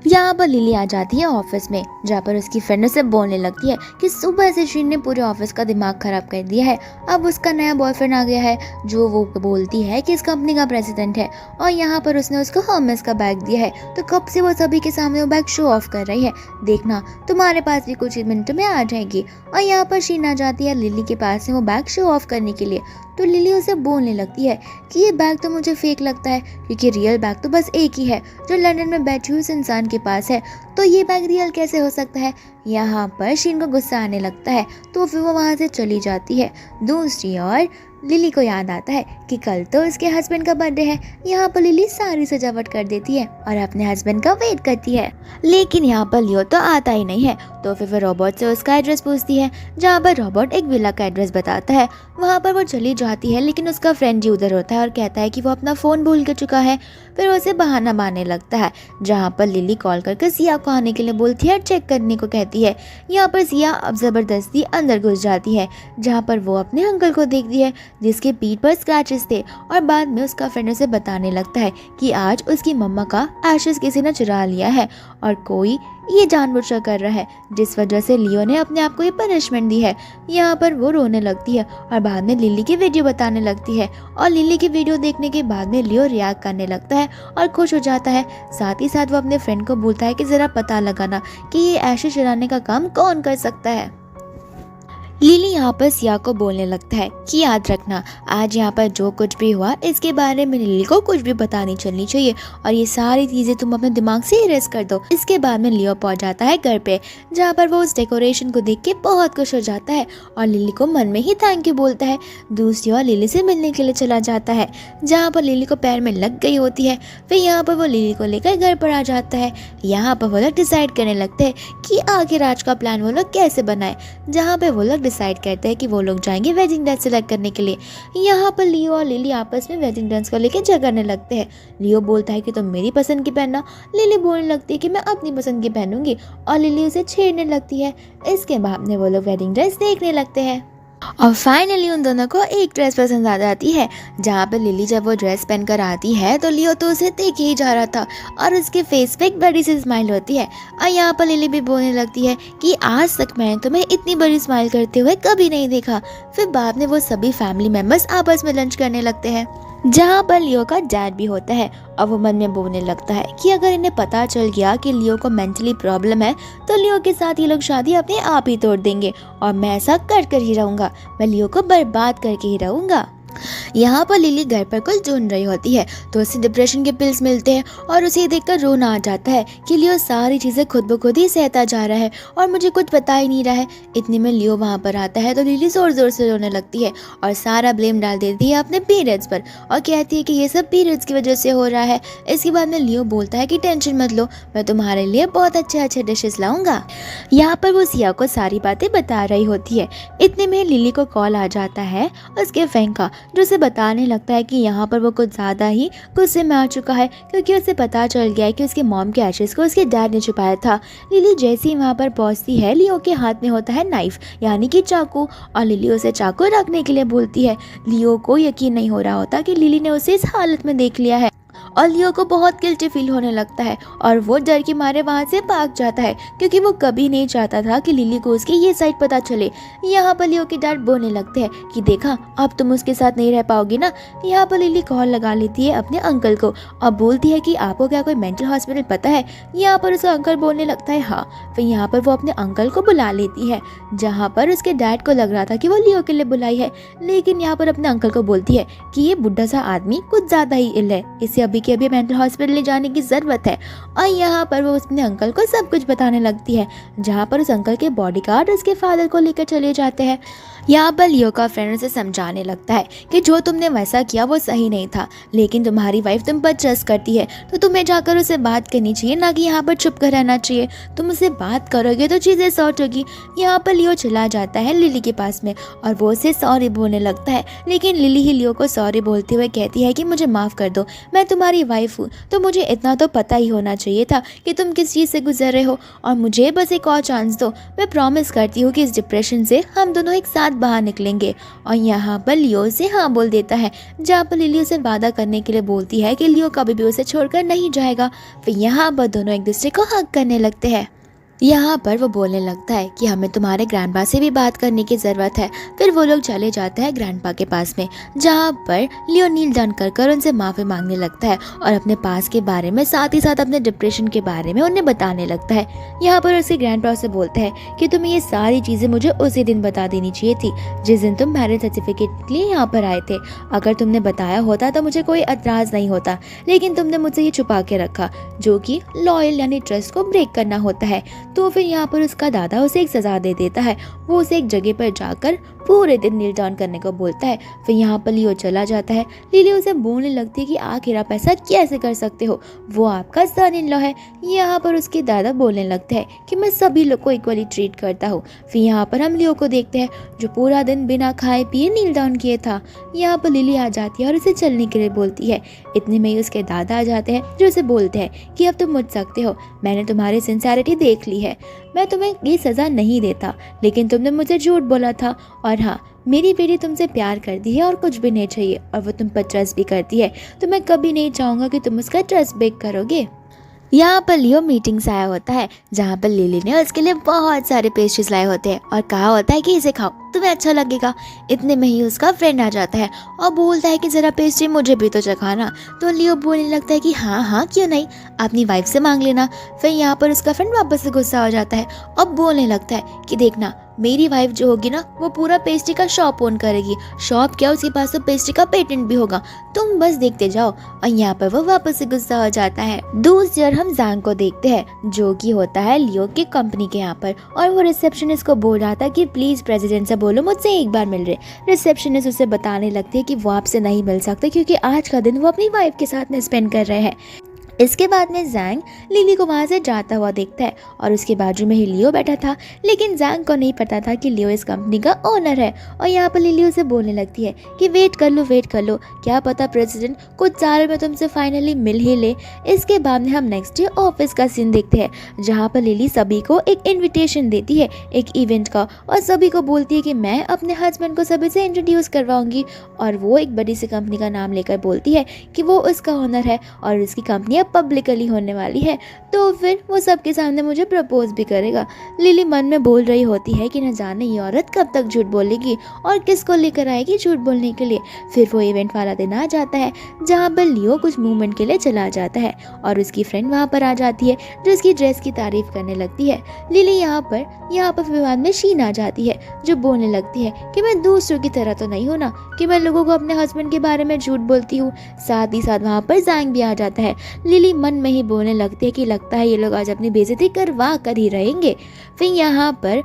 यहाँ पर लिली आ जाती है ऑफिस में, जहाँ पर उसकी फ्रेंड से बोलने लगती है कि सुबह से शीन ने पूरे ऑफिस का दिमाग खराब कर दिया है। अब उसका नया बॉयफ्रेंड आ गया है जो वो बोलती है कि इस कंपनी का प्रेसिडेंट है, और यहाँ पर उसने उसको हर्मेस का बैग दिया है। तो कब से वो सभी के सामने वो बैग शो ऑफ कर रही है, देखना तुम्हारे पास भी कुछ ही मिनट में आ जाएगी। और यहाँ पर शीन आ जाती है लिली के पास में वो बैग शो ऑफ करने के लिए। तो लिली उसे बोलने लगती है कि ये बैग तो मुझे फेक लगता है, क्योंकि रियल बैग तो बस एक ही है जो लंदन में बैठी हुई उस इंसान के पास है, तो ये बैग रियल कैसे हो सकता है। यहाँ पर शीन को गुस्सा आने लगता है तो फिर वो वहाँ से चली जाती है। दूसरी ओर लिली को याद आता है कि कल तो उसके हस्बैंड का बर्थडे है। यहाँ पर लिली सारी सजावट कर देती है और अपने हस्बैंड का वेट करती है, लेकिन यहाँ पर लियो तो आता ही नहीं है। तो फिर वो रोबोट से उसका एड्रेस पूछती है, जहाँ पर रोबोट एक विला का एड्रेस बताता है। वहाँ पर वो चली जाती है, लेकिन उसका फ्रेंड जी उधर होता है और कहता है कि वो अपना फ़ोन भूल के चुका है। फिर उसे बहाना मारने लगता है, जहाँ पर लिली कॉल करके सिया को आने के लिए बोलती है और चेक करने को कहती है। यहाँ पर सिया अब ज़बरदस्ती अंदर घुस जाती है, जहाँ पर वो अपने अंकल को देखती है जिसके पीठ पर स्क्रैचेस थे। और बाद में उसका फ्रेंड उसे बताने लगता है कि आज उसकी मम्मा का एशेस किसी ने चुरा लिया है और कोई ये जानबूझकर कर रहा है, जिस वजह से लियो ने अपने आप को ये पनिशमेंट दी है। यहाँ पर वो रोने लगती है और बाद में लिली की वीडियो बताने लगती है और लिली की वीडियो देखने के बाद में लियो रिएक्ट करने लगता है और खुश हो जाता है। साथ ही साथ वो अपने फ्रेंड को बोलता है कि ज़रा पता लगाना कि ये एशेस चुराने का काम कौन कर सकता है। लिली यहाँ पर सिया को बोलने लगता है कि याद रखना, आज यहाँ पर जो कुछ भी हुआ इसके बारे में लिली को कुछ भी पता नहीं चलनी चाहिए और ये सारी चीज़ें तुम अपने दिमाग से इरेज कर दो। इसके बाद में लियो पहुँच जाता है घर पे, जहाँ पर वो उस डेकोरेशन को देख के बहुत खुश हो जाता है और लिली को मन में ही थैंक यू बोलता है। दूसरी ओर लिली से मिलने के लिए चला जाता है, जहाँ पर लिली को पैर में लग गई होती है। फिर यहाँ पर वो लिली को लेकर घर पर आ जाता है। यहाँ पर वो लोग डिसाइड करने लगते हैं कि आखिर आज का प्लान वो लोग कैसे बनाए, जहाँ पर वो लोग डिसाइड करते हैं कि वो लोग जाएंगे वेडिंग ड्रेस सेलेक्ट करने के लिए। यहाँ पर लियो और लिली आपस में वेडिंग ड्रेस को लेकर झगड़ने लगते हैं। लियो बोलता है कि तुम मेरी पसंद की पहनना, लिली बोलने लगती है कि मैं अपनी पसंद की पहनूंगी और लिली उसे छेड़ने लगती है। इसके बाद में वो लोग वेडिंग ड्रेस देखने लगते हैं और फाइनली उन दोनों को एक ड्रेस पसंद आ जाती है, जहाँ पर लिली जब वो ड्रेस पहनकर आती है तो लियो तो उसे देख ही जा रहा था और उसके फेस पे एक बड़ी सी स्माइल होती है। और यहाँ पर लिली भी बोलने लगती है कि आज तक मैंने तुम्हें इतनी बड़ी स्माइल करते हुए कभी नहीं देखा। फिर बाद में वो सभी फैमिली मेम्बर्स आपस में लंच करने लगते हैं, जहाँ पर लियो का डैड भी होता है और वो मन में बोलने लगता है कि अगर इन्हें पता चल गया कि लियो को मेंटली प्रॉब्लम है तो लियो के साथ ये लोग शादी अपने आप ही तोड़ देंगे और मैं ऐसा कर कर ही रहूँगा, मैं लियो को बर्बाद करके ही रहूँगा। यहाँ पर लिली घर पर कुछ ढूंढ रही होती है तो उसे डिप्रेशन के पिल्स मिलते हैं और उसे देखकर रोना आ जाता है कि लियो सारी चीज़ें खुद ब खुद ही सहता जा रहा है और मुझे कुछ पता ही नहीं रहा है। इतने में लियो वहाँ पर आता है तो लिली ज़ोर ज़ोर से रोने लगती है और सारा ब्लेम डाल देती है अपने पीरियड्स पर और कहती है कि ये सब पीरियड्स की वजह से हो रहा है। इसके बाद में लियो बोलता है कि टेंशन मत लो, मैं तुम्हारे लिए बहुत अच्छे अच्छे डिशेस लाऊंगा। यहाँ पर वो सिया को सारी बातें बता रही होती है। इतने में लिली को कॉल आ जाता है उसके फ्रेंड का, जो उसे बताने लगता है कि यहाँ पर वो कुछ ज़्यादा ही गुस्से में आ चुका है क्योंकि उसे पता चल गया है कि उसके मॉम के एशेस को उसके डैड ने छुपाया था। लिली जैसे ही वहाँ पर पहुँचती है लियो के हाथ में होता है नाइफ यानी कि चाकू और लिली उसे चाकू रखने के लिए बोलती है। लियो को यकीन नहीं हो रहा होता कि लिली ने उसे इस हालत में देख लिया है और लियो को बहुत गिल्टी फील होने लगता है और वो डर के मारे वहाँ से भाग जाता है क्योंकि वो कभी नहीं चाहता था कि लिली को उसकी ये साइड पता चले। यहाँ पर लियो के डैड बोलने लगते हैं कि देखा अब तुम उसके साथ नहीं रह पाओगी ना। यहाँ पर लिली कॉल लगा लेती है अपने अंकल को और बोलती है कि आपको क्या कोई मेंटल हॉस्पिटल पता है। यहाँ पर उसका अंकल बोलने लगता है हाँ। फिर यहाँ पर वो अपने अंकल को बुला लेती है, जहाँ पर उसके डैड को लग रहा था कि वो लियो के लिए बुलाई है, लेकिन यहाँ पर अपने अंकल को बोलती है कि ये बुढ़ा सा आदमी कुछ ज़्यादा ही इल है, इसे अभी के अभी मेंटल हॉस्पिटल ले जाने की ज़रूरत है। और यहाँ पर वो अपने अंकल को सब कुछ बताने लगती है, जहाँ पर उस अंकल के बॉडीगार्ड उसके फादर को लेकर चले जाते हैं। यहाँ पर लियो का फ्रेंड उसे समझाने लगता है कि जो तुमने वैसा किया वो सही नहीं था, लेकिन तुम्हारी वाइफ तुम पर ट्रस्ट करती है तो तुम्हें जाकर उसे बात करनी चाहिए, ना कि यहाँ पर चुप कर रहना चाहिए। तुम उससे बात करोगे तो चीज़ें सॉर्ट होगी। यहाँ पर लियो चला जाता है लिली के पास में और वो उसे सॉरी बोलने लगता है, लेकिन लिली ही लियो को सॉरी बोलते हुए कहती है कि मुझे माफ़ कर दो, मैं तुम्हारी वाइफ हूँ तो मुझे इतना तो पता ही होना चाहिए था कि तुम किस चीज़ से गुजर रहे हो और मुझे बस एक और चांस दो। मैं प्रॉमिस करती हूँ कि इस डिप्रेशन से हम दोनों एक साथ बाहर निकलेंगे। और यहाँ पर लियो से हाँ बोल देता है, जहाँ पर लिली उसे वादा करने के लिए बोलती है कि लियो कभी भी उसे छोड़कर नहीं जाएगा। फिर यहाँ पर दोनों एक दूसरे को हग करने लगते हैं। यहाँ पर वो बोलने लगता है कि हमें तुम्हारे ग्रैंडपा से भी बात करने की ज़रूरत है। फिर वो लोग चले जाते हैं ग्रैंडपा के पास में, जहाँ पर लियो नील डाउन कर उनसे माफ़ी मांगने लगता है और अपने पास के बारे में साथ ही साथ अपने डिप्रेशन के बारे में उन्हें बताने लगता है। यहाँ पर उसके ग्रैंडपा से बोलता है कि तुम्हें ये सारी चीज़ें मुझे उसी दिन बता देनी चाहिए थी जिस दिन तुम मैरिज सर्टिफिकेट के लिए यहाँ पर आए थे। अगर तुमने बताया होता तो मुझे कोई एतराज़ नहीं होता, लेकिन तुमने मुझसे ये छुपा के रखा, जो कि लॉयल यानी ट्रस्ट को ब्रेक करना होता है। तो फिर यहाँ पर उसका दादा उसे एक सज़ा दे देता है। वो उसे एक जगह पर जाकर पूरे दिन नील डाउन करने को बोलता है। फिर यहाँ पर लियो चला जाता है। लिली उसे बोलने लगती है कि आखिर आप ऐसा कैसे कर सकते हो, वो आपका सन इन लॉ है। यहाँ पर उसके दादा बोलने लगते हैं कि मैं सभी लोग को इक्वली ट्रीट करता हूँ। फिर यहाँ पर हम लियो को देखते हैं जो पूरा दिन बिना खाए पिए नील डाउन किए था। यहाँ पर लिली आ जाती है और उसे चलने के लिए बोलती है। इतने में ही उसके दादा आ जाते हैं जो उसे बोलते हैं कि अब तुम मुझ सकते हो, मैंने तुम्हारी सिंसियरिटी देख ली है, मैं तुम्हें ये सज़ा नहीं देता, लेकिन तुमने मुझे झूठ बोला था और हाँ मेरी बेटी तुमसे प्यार करती है और कुछ भी नहीं चाहिए, और वो तुम पर ट्रस्ट भी करती है, तो मैं कभी नहीं चाहूँगा कि तुम उसका ट्रस्ट ब्रेक करोगे। यहाँ पर लियो मीटिंग से आया होता है, जहाँ पर लिली ने उसके लिए बहुत सारे पेस्ट्रीज लाए होते हैं और कहा होता है कि इसे खाओ, तुम्हें अच्छा लगेगा। इतने में ही उसका फ्रेंड आ जाता है और बोलता है कि ज़रा पेस्ट्री मुझे भी तो चखाना। तो लियो बोलने लगता है कि हाँ हाँ क्यों नहीं, अपनी वाइफ से मांग लेना। फिर यहाँ पर उसका फ्रेंड वापस से गुस्सा हो जाता है और बोलने लगता है कि देखना, मेरी वाइफ जो होगी ना, वो पूरा पेस्ट्री का शॉप ओन करेगी। शॉप क्या, उसके पास तो पेस्ट्री का पेटेंट भी होगा, तुम बस देखते जाओ। और यहाँ पर वो वापस से गुस्सा हो जाता है। दूसरी ओर हम जैंग को देखते हैं, जो कि होता है लियो की कंपनी के यहाँ पर, और वो रिसेप्शनिस्ट को बोल रहा था कि प्लीज प्रेसिडेंट से बोलो मुझसे एक बार मिल रहे। रिसेप्शनिस्ट उसे बताने लगती है कि वो आपसे नहीं मिल सकते क्योंकि आज का दिन वो अपनी वाइफ के साथ में स्पेंड कर रहे हैं। इसके बाद में जैंग लिली को वहाँ से जाता हुआ देखता है और उसके बाजू में ही लियो बैठा था, लेकिन जैंग को नहीं पता था कि लियो इस कंपनी का ओनर है। और यहाँ पर लिली उसे बोलने लगती है कि वेट कर लो, क्या पता प्रेसिडेंट कुछ सालों में तुमसे फाइनली मिल ही ले। इसके बाद में हम नेक्स्ट डे ऑफिस का सीन देखते हैं, जहाँ पर लिली सभी को एक इन्विटेशन देती है एक इवेंट का, और सभी को बोलती है कि मैं अपने हस्बैंड को सभी से इंट्रोड्यूस करवाऊंगी। और वो एक बड़ी सी कंपनी का नाम लेकर बोलती है कि वो उसका ओनर है और उसकी कंपनी पब्लिकली होने वाली है, तो फिर वो सबके सामने मुझे प्रपोज भी करेगा। लिली मन में बोल रही होती है कि न जाने ये औरत कब तक झूठ बोलेगी और किसको लेकर आएगी झूठ बोलने के लिए। फिर वो इवेंट वाला दिन आ जाता है, जहाँ पर लियो कुछ मूवमेंट के लिए चला जाता है और उसकी फ्रेंड वहाँ पर आ जाती है जो उसकी ड्रेस की तारीफ करने लगती है। लिली यहाँ पर विवाद में शीन आ जाती है, जो बोलने लगती है कि मैं दूसरों की तरह तो नहीं हूँ ना, कि मैं लोगों को अपने हस्बैंड के बारे में झूठ बोलती हूँ। साथ ही साथ वहाँ पर जैंग भी आ जाता है। लिली मन में ही बोलने लगती है कि लगता है ये लोग आज अपनी बेइज्जती करवा कर ही रहेंगे। फिर यहाँ पर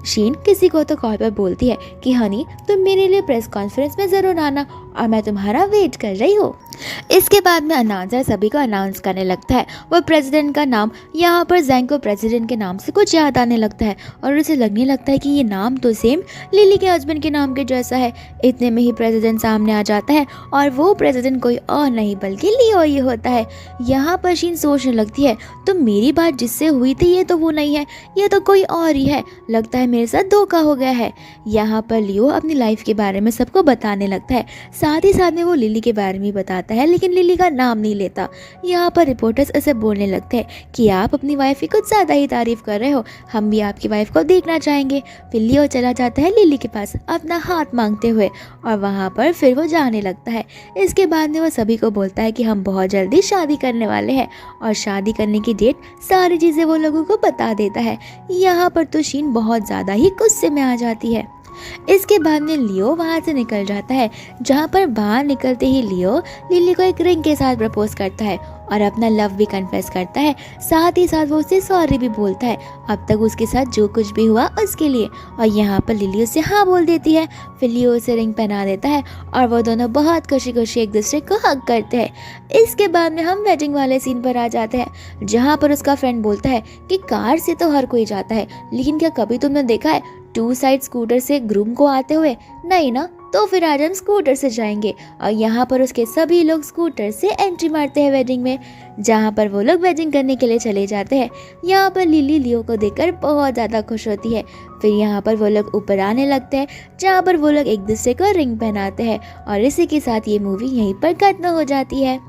शीन किसी को तो कॉल पर बोलती है कि हनी तुम मेरे लिए प्रेस कॉन्फ्रेंस में ज़रूर आना और मैं तुम्हारा वेट कर रही हूँ। इसके बाद में अनाउंसर सभी को अनाउंस करने लगता है वो प्रेसिडेंट का नाम। यहाँ पर जैंग को प्रेसिडेंट के नाम से कुछ याद आने लगता है और उसे लगने लगता है कि ये नाम तो सेम लिली के हस्बैंड के नाम के जैसा है। इतने में ही प्रेसिडेंट सामने आ जाता है और वो प्रेसिडेंट कोई और नहीं बल्कि लियो ही होता है। यहाँ पर शीन सोचने लगती है तो मेरी बात जिससे हुई थी ये तो वो नहीं है, ये तो कोई और ही है, लगता है मेरे साथ धोखा हो गया है। यहाँ पर लियो अपनी लाइफ के बारे में सबको बताने लगता है, साथ ही साथ में वो लिली के बारे में बताता है, लेकिन लिली का नाम नहीं लेता। यहाँ पर रिपोर्टर्स ऐसे बोलने लगते हैं कि आप अपनी वाइफ की कुछ ज़्यादा ही तारीफ कर रहे हो, हम भी आपकी वाइफ को देखना चाहेंगे। फिर लियो चला जाता है लिली के पास अपना हाथ मांगते हुए और वहाँ पर फिर वो जाने लगता है। इसके बाद में वो सभी को बोलता है कि हम बहुत जल्दी शादी करने वाले हैं और शादी करने की डेट सारी चीज़ें वो लोगों को बता देता है। यहाँ पर तो शीन बहुत ज़्यादा ही गुस्से में आ जाती है। इसके बाद में लियो वहाँ से निकल जाता है, जहाँ पर बाहर निकलते ही लियो लिली को एक रिंग के साथ प्रपोज करता है और अपना लव भी कन्फेस करता है। साथ ही साथ वो उसे सॉरी भी बोलता है अब तक उसके साथ जो कुछ भी हुआ उसके लिए। और यहाँ पर लिली उसे हाँ बोल देती है। फिर लियो उसे रिंग पहना देता है और वो दोनों बहुत खुशी खुशी एक दूसरे को हग करते हैं। इसके बाद में हम वेडिंग वाले सीन पर आ जाते हैं, जहाँ पर उसका फ्रेंड बोलता है कि कार से तो हर कोई जाता है, लेकिन क्या कभी तुमने देखा है 2 साइड स्कूटर से ग्रूम को आते हुए? नहीं ना, तो फिर आज हम स्कूटर से जाएंगे। और यहाँ पर उसके सभी लोग स्कूटर से एंट्री मारते हैं वेडिंग में, जहाँ पर वो लोग वेडिंग करने के लिए चले जाते हैं। यहाँ पर लिली लियो को देखकर बहुत ज़्यादा खुश होती है। फिर यहाँ पर वो लोग ऊपर आने लगते हैं, जहाँ पर वो लोग एक दूसरे को रिंग पहनाते हैं और इसी के साथ ये मूवी यहीं पर खत्म हो जाती है।